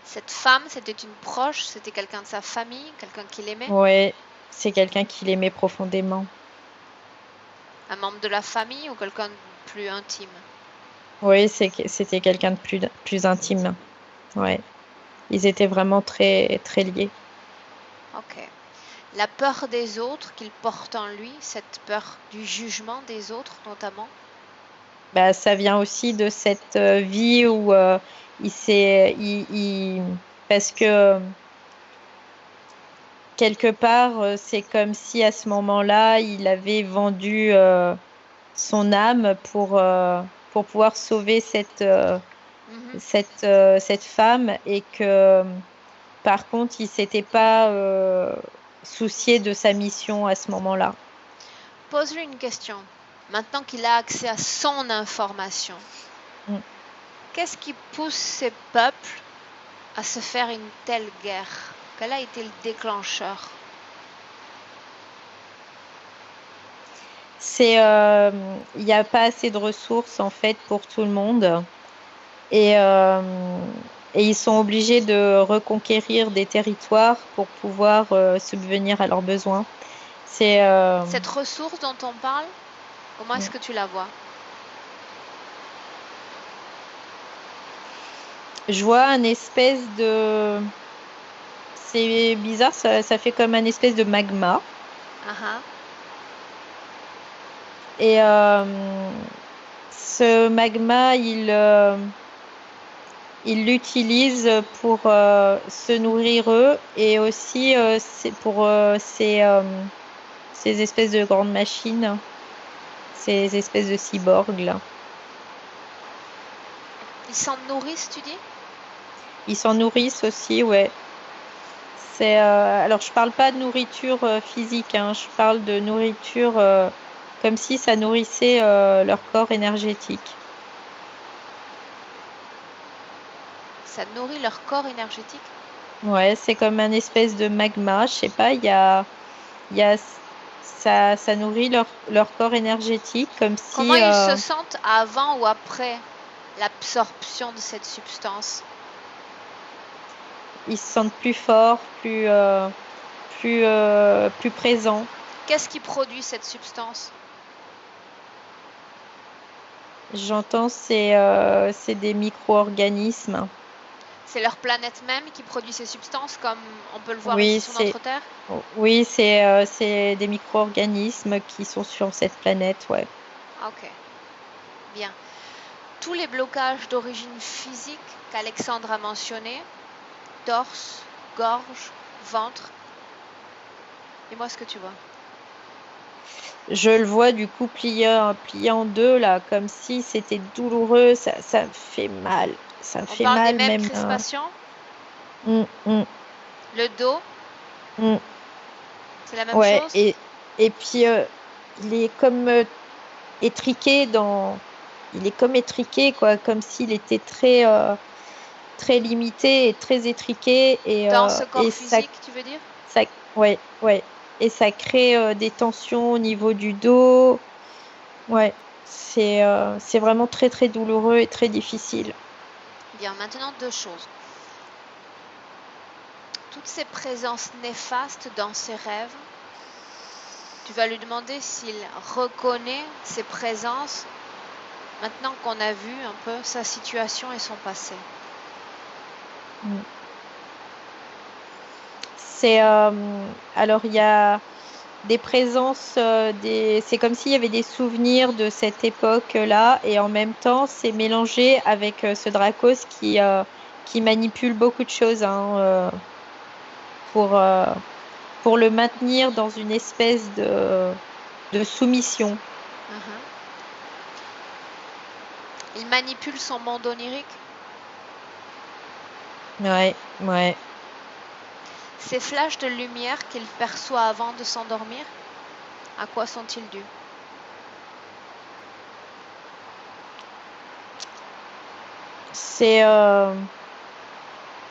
Cette femme, c'était une proche, c'était quelqu'un de sa famille, quelqu'un qu'il aimait, Ouais, c'est quelqu'un qu'il aimait profondément. un membre de la famille ou quelqu'un de plus intime? Oui, c'était quelqu'un de plus intime. Ouais. Ils étaient vraiment très, très liés. Ok. La peur des autres qu'il porte en lui, cette peur du jugement des autres notamment. Bah, ça vient aussi de cette vie où il s'est, parce que quelque part, c'est comme si à ce moment-là, il avait vendu son âme pour pouvoir sauver cette femme et que par contre, il s'était pas soucié de sa mission à ce moment-là. Pose-lui une question. Maintenant qu'il a accès à son information, Mm. qu'est-ce qui pousse ces peuples à se faire une telle guerre? Quel a été le déclencheur? Il n'y a pas assez de ressources en fait pour tout le monde et, euh, et ils sont obligés de reconquérir des territoires pour pouvoir subvenir à leurs besoins. C'est, Cette ressource dont on parle, comment est-ce que tu la vois? je vois un espèce de, c'est bizarre, ça fait comme un espèce de magma Ah, et ce magma ils l'utilisent pour se nourrir eux et aussi c'est pour ces espèces de grandes machines, ces espèces de cyborgs là. ils s'en nourrissent, tu dis? Ils s'en nourrissent aussi, ouais. Alors, je parle pas de nourriture physique, hein, je parle de nourriture comme si ça nourrissait leur corps énergétique. Ça nourrit leur corps énergétique. Ouais, c'est comme un espèce de magma, je sais pas, il y a, ça nourrit leur corps énergétique comme Comment si ils se sentent avant ou après l'absorption de cette substance? ils se sentent plus forts, plus présents. Qu'est-ce qui produit cette substance? J'entends, c'est des micro-organismes. C'est leur planète même qui produit ces substances, comme on peut le voir Oui, ici sur notre Terre? oui, c'est des micro-organismes qui sont sur cette planète, ouais. Ok, bien. Tous les blocages d'origine physique qu'Alexandre a mentionnés, torse, gorge, ventre, dis-moi ce que tu vois. Je le vois du coup plié en deux, là, comme si c'était douloureux, ça me fait mal. Ça me On fait parle des mal mêmes même. crispations? Mm, mm, Le dos, mm. c'est la même Ouais, chose? et puis il est comme étriqué il est comme étriqué, quoi, comme s'il était très limité et très étriqué Dans ce corps et physique, tu veux dire? ça, ouais, ouais. Et ça crée des tensions au niveau du dos. Ouais, c'est vraiment très douloureux et très difficile. Bien, maintenant deux choses. Toutes ces présences néfastes dans ses rêves, tu vas lui demander s'il reconnaît ces présences maintenant qu'on a vu un peu sa situation et son passé. Mm. Alors il y a des présences, c'est comme s'il y avait des souvenirs de cette époque-là et en même temps c'est mélangé avec ce Dracos qui manipule beaucoup de choses hein, pour, euh, pour le maintenir dans une espèce de soumission. Mhm. Il manipule son monde onirique. Ouais, ouais. Ces flashs de lumière qu'il perçoit avant de s'endormir, à quoi sont-ils dus? C'est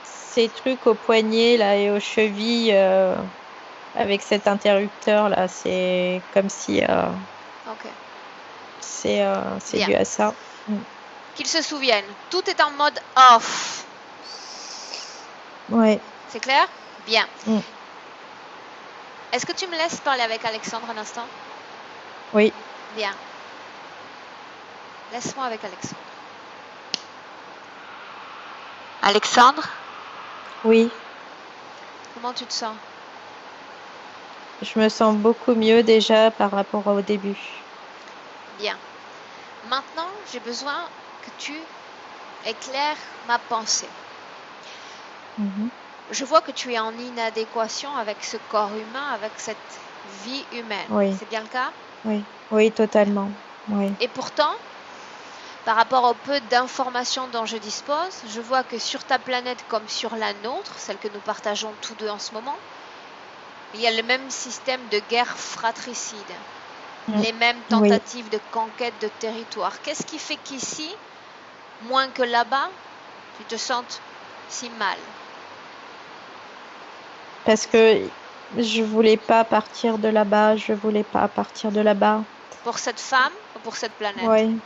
ces trucs aux poignets là et aux chevilles avec cet interrupteur là, c'est comme si Ok, c'est bien. dû à ça. Mm. Qu'il se souvienne, tout est en mode off. Ouais. C'est clair? Bien. Mm. Est-ce que tu me laisses parler avec Alexandre un instant? Oui, Bien. Laisse-moi avec Alexandre. Alexandre, oui. comment tu te sens? Je me sens beaucoup mieux déjà par rapport au début. Bien. Maintenant, j'ai besoin que tu éclaires ma pensée. Mhm. Je vois que tu es en inadéquation avec ce corps humain, avec cette vie humaine. Oui, C'est bien le cas? oui, oui, Bien. totalement. Oui. Et pourtant, par rapport au peu d'informations dont je dispose, je vois que sur ta planète comme sur la nôtre, celle que nous partageons tous deux en ce moment, il y a le même système de guerre fratricide, Mm. les mêmes Oui, tentatives de conquête de territoire. Qu'est-ce qui fait qu'ici, moins que là-bas, tu te sentes si mal? parce que je voulais pas partir de là-bas, je voulais pas partir de là-bas. Pour cette femme ou pour cette planète Oui,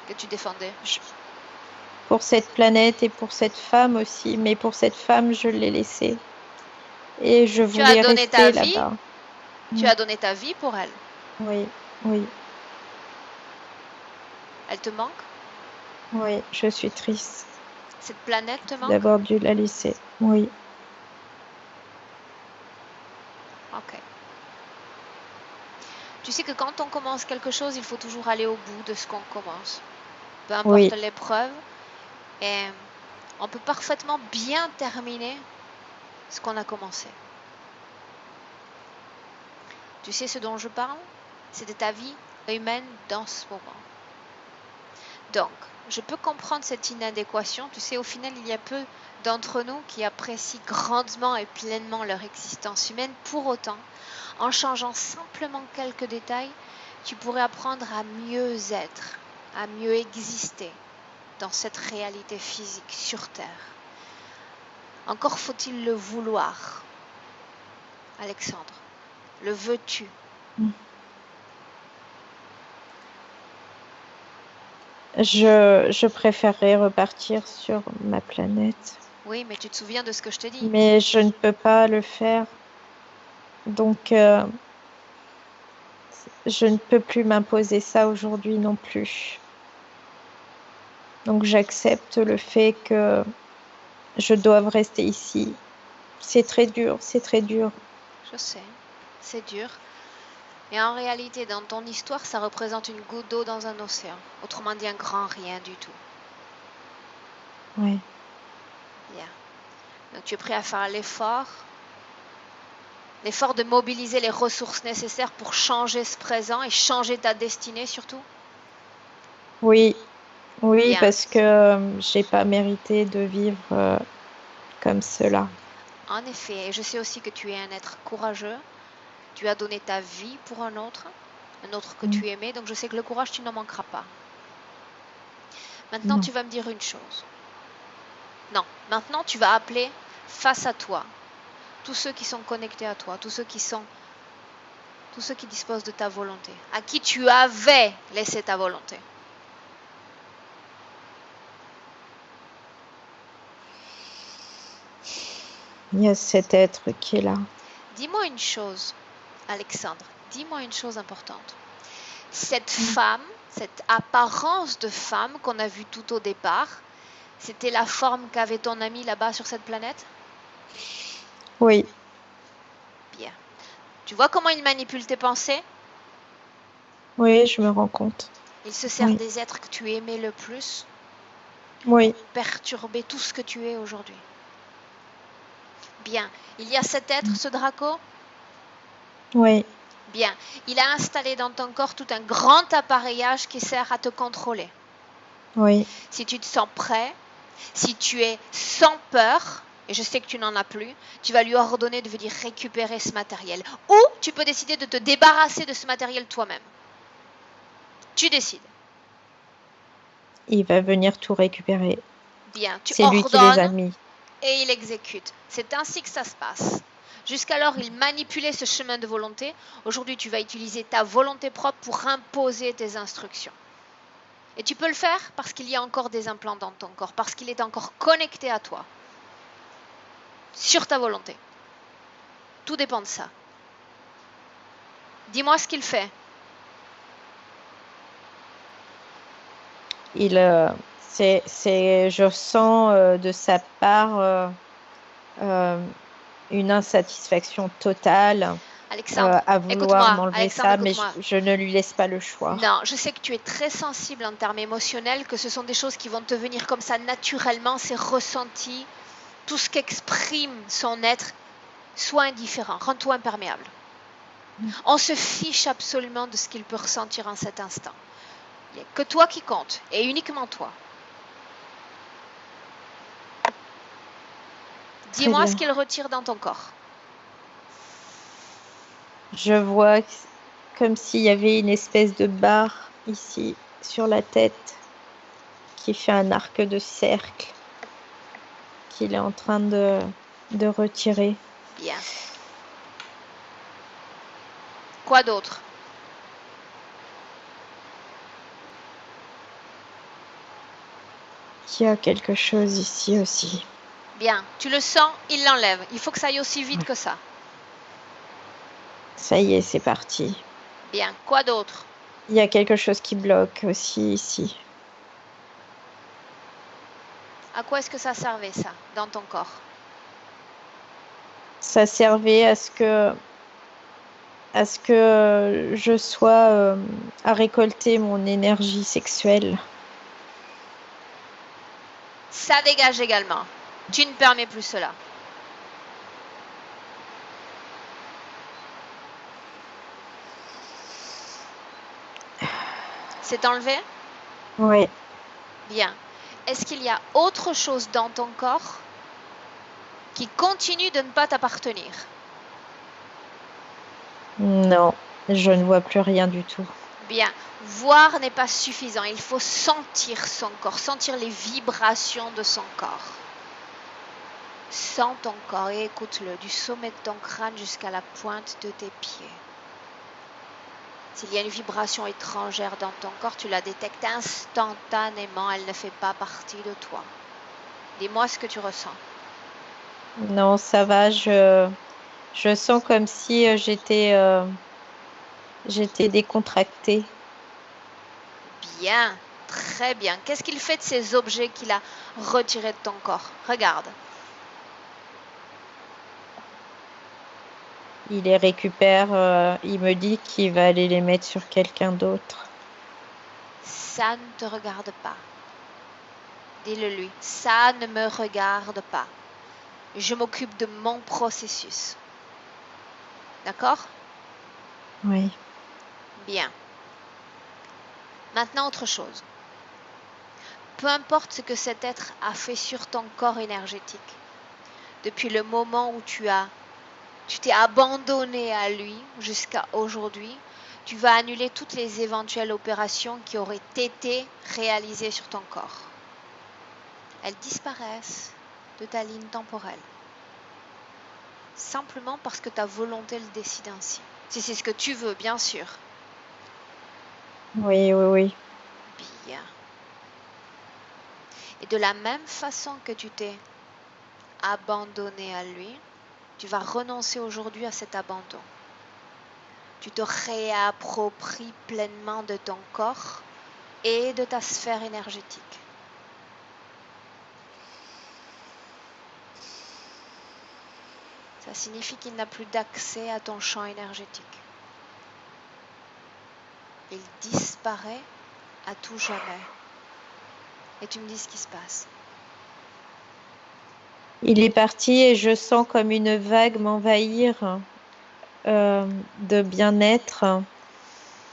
que tu défendais? pour cette planète et pour cette femme aussi, mais pour cette femme, je l'ai laissée et je Tu as voulais donné ta rester vie, là-bas. tu Mm. as donné ta vie pour elle. Oui, oui, Elle te manque? oui, je suis triste Cette planète te manque? d'avoir dû la laisser. Oui, Ok. Tu sais que quand on commence quelque chose, il faut toujours aller au bout de ce qu'on commence. Peu importe oui, l'épreuve. Et on peut parfaitement bien terminer ce qu'on a commencé. Tu sais ce dont je parle? C'est de ta vie humaine dans ce moment. Donc, je peux comprendre cette inadéquation. Tu sais, au final, il y a peu d'entre nous qui apprécient grandement et pleinement leur existence humaine. Pour autant, en changeant simplement quelques détails, tu pourrais apprendre à mieux être, à mieux exister dans cette réalité physique sur Terre. Encore faut-il le vouloir. Alexandre, le veux-tu? Je préférerais repartir sur ma planète, Oui, mais tu te souviens de ce que je te dis. mais je ne peux pas le faire. Donc, je ne peux plus m'imposer ça aujourd'hui non plus. Donc, j'accepte le fait que je doive rester ici. C'est très dur, c'est très dur. Je sais, c'est dur. Et en réalité, dans ton histoire, ça représente une goutte d'eau dans un océan. Autrement dit, un grand rien du tout. Ouais. Bien. Donc tu es prêt à faire l'effort de mobiliser les ressources nécessaires pour changer ce présent et changer ta destinée surtout? Oui, oui, Bien. parce que j'ai pas mérité de vivre comme cela. En effet, et je sais aussi que tu es un être courageux. Tu as donné ta vie pour un autre que tu aimais, donc je sais que le courage, tu n'en manqueras pas. Maintenant, Non. tu vas me dire une chose. Non, maintenant, tu vas appeler face à toi tous ceux qui sont connectés à toi, tous ceux qui disposent de ta volonté, à qui tu avais laissé ta volonté. Il y a cet être qui est là. Dis-moi une chose, Alexandre, dis-moi une chose importante. Cette femme, cette apparence de femme qu'on a vue tout au départ, c'était la forme qu'avait ton ami là-bas sur cette planète? Oui, Bien. Tu vois comment il manipule tes pensées? oui, je me rends compte. Il se sert Oui. des êtres que tu aimais le plus Oui, pour perturber tout ce que tu es aujourd'hui. Bien. Il y a cet être, ce Draco? oui, Bien. Il a installé dans ton corps tout un grand appareillage qui sert à te contrôler. oui, Si tu te sens prêt, si tu es sans peur, et je sais que tu n'en as plus, tu vas lui ordonner de venir récupérer ce matériel. Ou tu peux décider de te débarrasser de ce matériel toi-même. Tu décides. il va venir tout récupérer. Bien, tu C'est lui qui les a ordonnes mis. et il exécute. C'est ainsi que ça se passe. Jusqu'alors, il manipulait ce chemin de volonté. Aujourd'hui, tu vas utiliser ta volonté propre pour imposer tes instructions. Et tu peux le faire parce qu'il y a encore des implants dans ton corps, parce qu'il est encore connecté à toi, sur ta volonté. Tout dépend de ça. Dis-moi ce qu'il fait. Je sens de sa part une insatisfaction totale Alexandre, à vouloir écoute-moi. m'enlever Alexandre, ça, mais écoute-moi. je ne lui laisse pas le choix. Non, je sais que tu es très sensible en termes émotionnels, que ce sont des choses qui vont te venir comme ça naturellement, c'est ressenti. Tout ce qu'exprime son être, sois indifférent, rends-toi imperméable. On se fiche absolument de ce qu'il peut ressentir en cet instant. Il n'y a que toi qui compte, et uniquement toi. Dis-moi ce qu'il retire dans ton corps. Je vois comme s'il y avait une espèce de barre ici sur la tête qui fait un arc de cercle qu'il est en train de retirer. Bien. Quoi d'autre? Il y a quelque chose ici aussi. Bien. Tu le sens, il l'enlève. Il faut que ça aille aussi vite que ça. Ça y est, c'est parti. Bien. Quoi d'autre? Il y a quelque chose qui bloque aussi ici. À quoi est-ce que ça servait, ça, dans ton corps? Ça servait à ce que je sois à récolter mon énergie sexuelle. Ça dégage également. Tu ne permets plus cela. C'est enlevé? Oui. Bien. Est-ce qu'il y a autre chose dans ton corps qui continue de ne pas t'appartenir? Non, je ne vois plus rien du tout. Bien. Voir n'est pas suffisant. Il faut sentir son corps, sentir les vibrations de son corps. Sens ton corps et écoute-le du sommet de ton crâne jusqu'à la pointe de tes pieds. S'il y a une vibration étrangère dans ton corps, tu la détectes instantanément. Elle ne fait pas partie de toi. Dis-moi ce que tu ressens. Non, ça va, je sens comme si j'étais décontractée. Bien, très bien. Qu'est-ce qu'il fait de ces objets qu'il a retirés de ton corps? Regarde. Il les récupère, il me dit qu'il va aller les mettre sur quelqu'un d'autre. Ça ne te regarde pas. Dis-le lui. Ça ne me regarde pas. Je m'occupe de mon processus. D'accord? Oui. Bien. Maintenant, autre chose. Peu importe ce que cet être a fait sur ton corps énergétique, depuis le moment où tu t'es abandonné à lui jusqu'à aujourd'hui, tu vas annuler toutes les éventuelles opérations qui auraient été réalisées sur ton corps. Elles disparaissent de ta ligne temporelle. Simplement parce que ta volonté le décide ainsi. Si c'est ce que tu veux, bien sûr. Oui, oui, oui. Bien. Et de la même façon que tu t'es abandonné à lui, tu vas renoncer aujourd'hui à cet abandon. Tu te réappropries pleinement de ton corps et de ta sphère énergétique. Ça signifie qu'il n'a plus d'accès à ton champ énergétique. Il disparaît à tout jamais. Et tu me dis ce qui se passe. Il est parti et je sens comme une vague m'envahir de bien-être.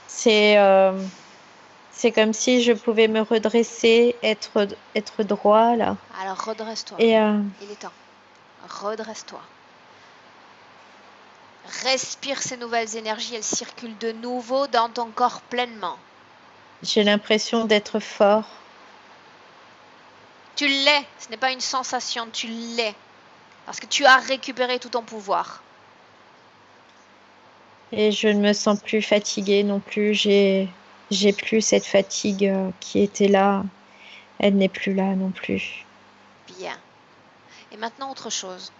C'est comme si je pouvais me redresser, être droit là. Alors redresse-toi. Et Il est temps. Redresse-toi. Respire ces nouvelles énergies. Elles circulent de nouveau dans ton corps pleinement. j'ai l'impression d'être fort. Tu l'es. Ce n'est pas une sensation. Tu l'es. Parce que tu as récupéré tout ton pouvoir. Et je ne me sens plus fatiguée non plus. J'ai plus cette fatigue qui était là. Elle n'est plus là non plus. Bien. Et maintenant autre chose.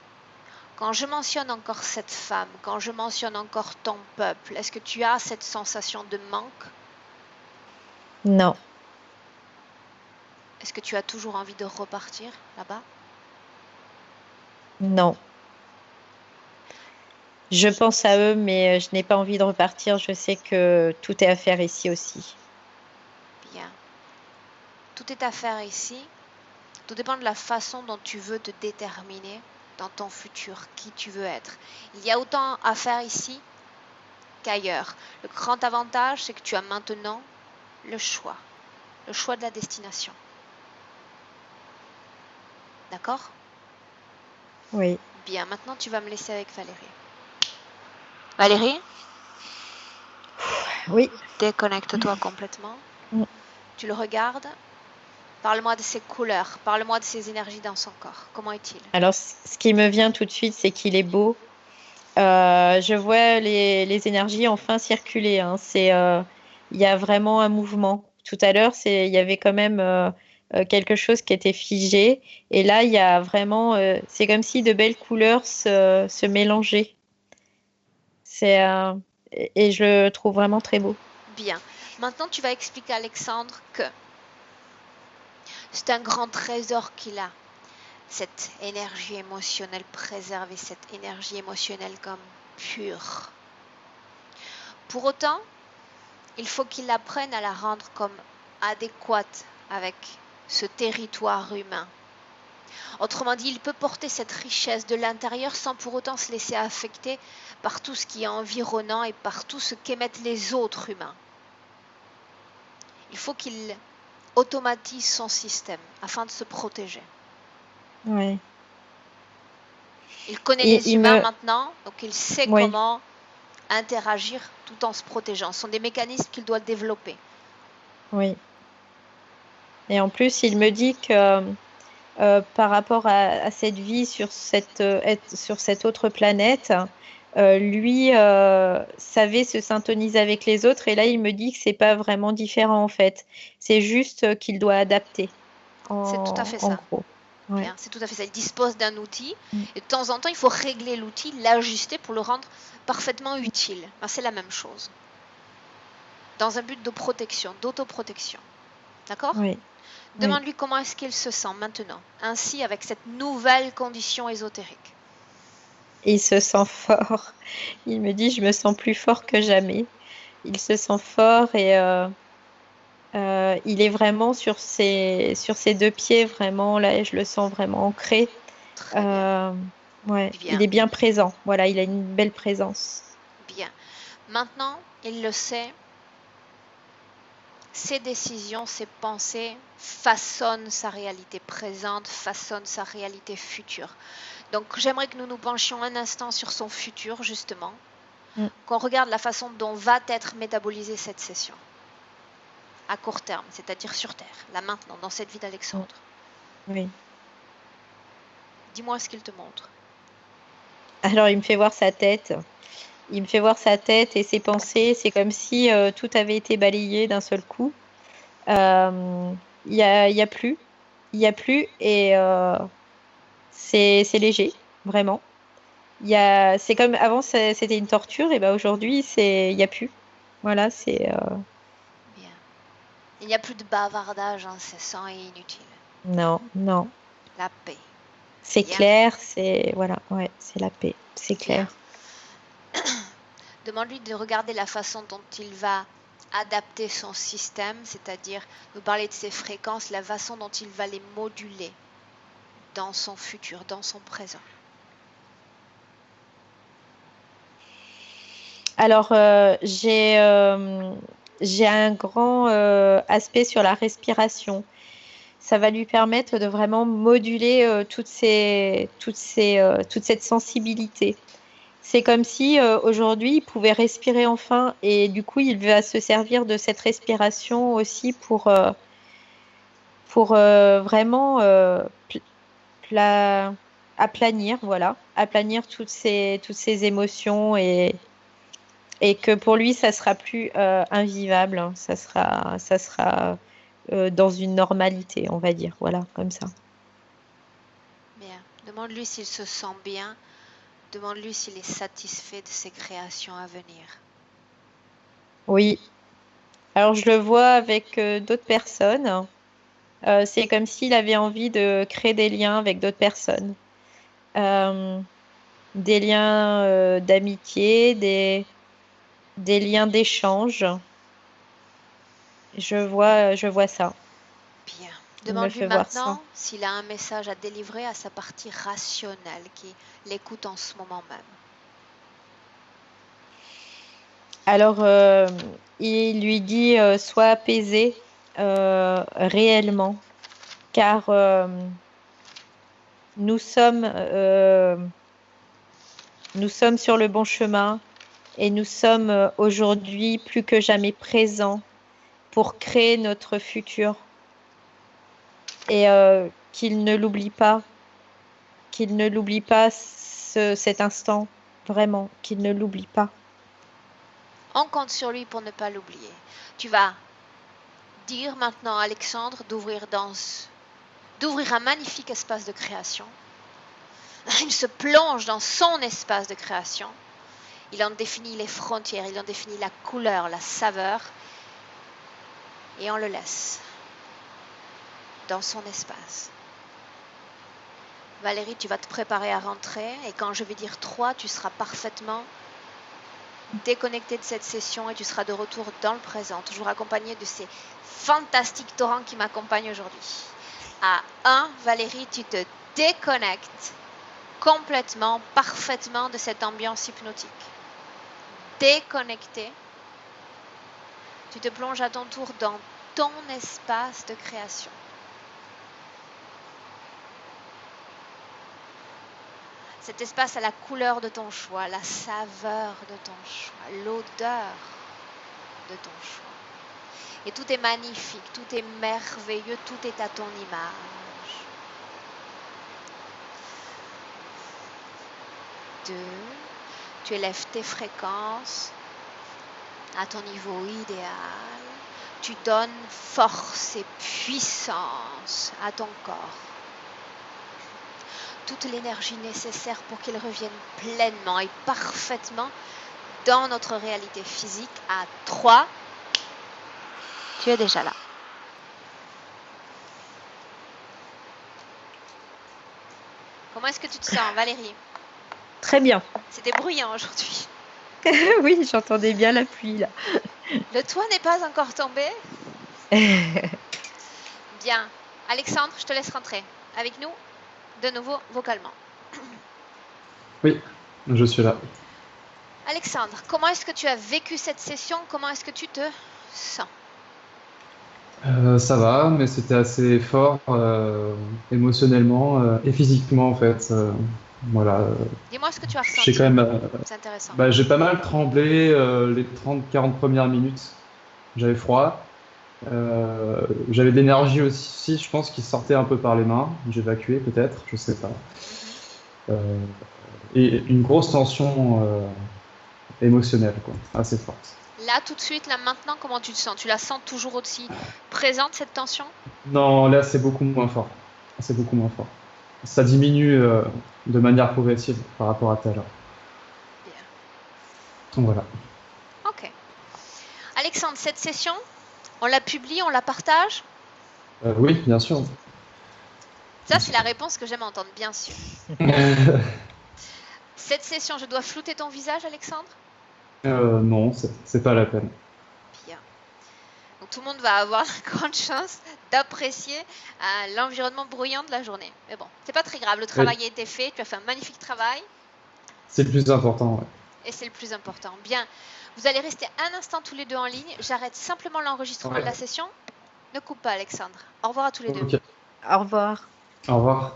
Quand je mentionne encore cette femme, quand je mentionne encore ton peuple, est-ce que tu as cette sensation de manque? Non, Est-ce que tu as toujours envie de repartir là-bas? non. Je pense à eux, mais je n'ai pas envie de repartir. Je sais que tout est à faire ici aussi. Bien. Tout est à faire ici. Tout dépend de la façon dont tu veux te déterminer dans ton futur, qui tu veux être. Il y a autant à faire ici qu'ailleurs. Le grand avantage, c'est que tu as maintenant le choix de la destination. D'accord? Oui. Bien, maintenant tu vas me laisser avec Valérie. Valérie, Oui. déconnecte-toi complètement. Mm. Tu le regardes. Parle-moi de ses couleurs. Parle-moi de ses énergies dans son corps. Comment est-il? Alors, ce qui me vient tout de suite, c'est qu'il est beau. Je vois les énergies enfin circuler, hein. Il y a vraiment un mouvement. Tout à l'heure, il y avait quand même quelque chose qui était figé. Et là, il y a vraiment, c'est comme si de belles couleurs se mélangeaient. C'est, euh, et je le trouve vraiment très beau. Bien. Maintenant, tu vas expliquer à Alexandre que c'est un grand trésor qu'il a. Cette énergie émotionnelle, préserver cette énergie émotionnelle comme pure. Pour autant, il faut qu'il apprenne à la rendre comme adéquate avec ce territoire humain. Autrement dit, il peut porter cette richesse de l'intérieur sans pour autant se laisser affecter par tout ce qui est environnant et par tout ce qu'émettent les autres humains. Il faut qu'il automatise son système afin de se protéger. Ouais. Il connaît Et les il humains me, maintenant, donc il sait oui, comment interagir tout en se protégeant. Ce sont des mécanismes qu'il doit développer. oui. Et en plus, il me dit que par rapport à cette vie sur cette autre planète, lui savait se syntoniser avec les autres. Et là, il me dit que c'est pas vraiment différent en fait. C'est juste qu'il doit adapter, C'est tout à fait en ça. gros. Ouais. Bien, c'est tout à fait ça. Il dispose d'un outil Mm. et de temps en temps, il faut régler l'outil, l'ajuster pour le rendre parfaitement utile. Ben, c'est la même chose. Dans un but de protection, d'autoprotection. D'accord? Oui, oui. Demande-lui comment est-ce qu'il se sent maintenant, ainsi avec cette nouvelle condition ésotérique. Et il se sent fort. Il me dit, je me sens plus fort que jamais. Il se sent fort et il est vraiment sur ses deux pieds, vraiment. Là, je le sens vraiment ancré. Très bien. Euh, ouais, il Bien, est bien présent. Voilà, il a une belle présence. bien. Maintenant, il le sait, ses décisions, ses pensées façonnent sa réalité présente, façonnent sa réalité future. Donc j'aimerais que nous nous penchions un instant sur son futur, justement, Mm. qu'on regarde la façon dont va être métabolisée cette session, à court terme, c'est-à-dire sur Terre, là maintenant, dans cette vie Mm. d'Alexandre. Oui. Dis-moi ce qu'il te montre. Alors, il me fait voir sa tête. Il me fait voir sa tête et ses pensées. C'est comme si tout avait été balayé d'un seul coup. Euh, il y a plus. Il y a plus et c'est léger, vraiment. C'est comme avant, c'était une torture et ben aujourd'hui, il y a plus. Voilà, Bien. Il n'y a plus de bavardage incessant et inutile. non, non. La paix. C'est Bien, clair, voilà, ouais, c'est la paix, c'est bien. clair. Demande-lui de regarder la façon dont il va adapter son système, c'est-à-dire nous parler de ses fréquences, la façon dont il va les moduler dans son futur, dans son présent. Alors, j'ai un grand aspect sur la respiration. Ça va lui permettre de vraiment moduler toute cette sensibilité. C'est comme si aujourd'hui, il pouvait respirer enfin et du coup, il va se servir de cette respiration aussi pour vraiment pla- aplanir, voilà, aplanir toutes ces émotions et que pour lui, ça sera plus invivable, hein. Ça sera dans une normalité, on va dire, voilà, comme ça. Bien. Demande-lui s'il se sent bien. Demande-lui s'il est satisfait de ses créations à venir. Oui. Alors, je le vois avec d'autres personnes. C'est comme s'il avait envie de créer des liens avec d'autres personnes. Euh, des liens d'amitié, des liens d'échange. Je vois ça. Bien. Il me Demande-lui fait voir ça. maintenant s'il a un message à délivrer à sa partie rationnelle qui l'écoute en ce moment même. Alors, il lui dit sois apaisé réellement, car nous sommes, euh, nous sommes sur le bon chemin et nous sommes aujourd'hui plus que jamais présents pour créer notre futur et qu'il ne l'oublie pas cet instant, vraiment, qu'il ne l'oublie pas. On compte sur lui pour ne pas l'oublier. Tu vas dire maintenant à Alexandre d'ouvrir un magnifique espace de création. Il se plonge dans son espace de création. Il en définit les frontières, il en définit la couleur, la saveur. Et on le laisse dans son espace. Valérie, tu vas te préparer à rentrer. Et quand je vais dire 3, tu seras parfaitement déconnecté de cette session et tu seras de retour dans le présent, toujours accompagné de ces fantastiques torrents qui m'accompagnent aujourd'hui. À 1, Valérie, tu te déconnectes complètement, parfaitement de cette ambiance hypnotique. Déconnecté, tu te plonges à ton tour dans ton espace de création. Cet espace a la couleur de ton choix, la saveur de ton choix, l'odeur de ton choix. Et tout est magnifique, tout est merveilleux, tout est à ton image. 2. Tu élèves tes fréquences à ton niveau idéal. Tu donnes force et puissance à ton corps. Toute l'énergie nécessaire pour qu'il revienne pleinement et parfaitement dans notre réalité physique. À 3, tu es déjà là. Comment est-ce que tu te sens, Valérie? Très bien. C'était bruyant aujourd'hui. Oui, j'entendais bien la pluie là. Le toit n'est pas encore tombé? Bien. Alexandre, je te laisse rentrer avec nous, de nouveau vocalement. Oui, je suis là. Alexandre, comment est-ce que tu as vécu cette session? Comment est-ce que tu te sens? Ça va, mais c'était assez fort émotionnellement et physiquement en fait. Voilà. Dis-moi ce que tu as J'ai ressenti. quand même, C'est intéressant. j'ai pas mal tremblé les 30-40 premières minutes. J'avais froid. J'avais de l'énergie aussi, je pense, qui sortait un peu par les mains. J'évacuais peut-être, je sais pas. Euh, et une grosse tension émotionnelle, quoi, assez forte. Là, tout de suite, là, maintenant, comment tu te sens? Tu la sens toujours aussi présente, cette tension? Non, là, c'est beaucoup moins fort. C'est beaucoup moins fort. Ça diminue de manière progressive par rapport à tout à l'heure. Bien. Donc voilà. Ok. Alexandre, cette session, on la publie, on la partage? Oui, bien sûr. Ça, c'est la réponse que j'aime entendre, bien sûr. Cette session, je dois flouter ton visage, Alexandre? Non, c'est pas la peine. Bien. Donc tout le monde va avoir la grande chance d'apprécier l'environnement bruyant de la journée. Mais bon, c'est pas très grave, le travail a été fait, tu as fait un magnifique travail. C'est le plus important, ouais. Et c'est le plus important. Bien, vous allez rester un instant tous les deux en ligne. J'arrête simplement l'enregistrement de la session. Ne coupe pas, Alexandre. Au revoir à tous les deux. Ok. Au revoir. Au revoir.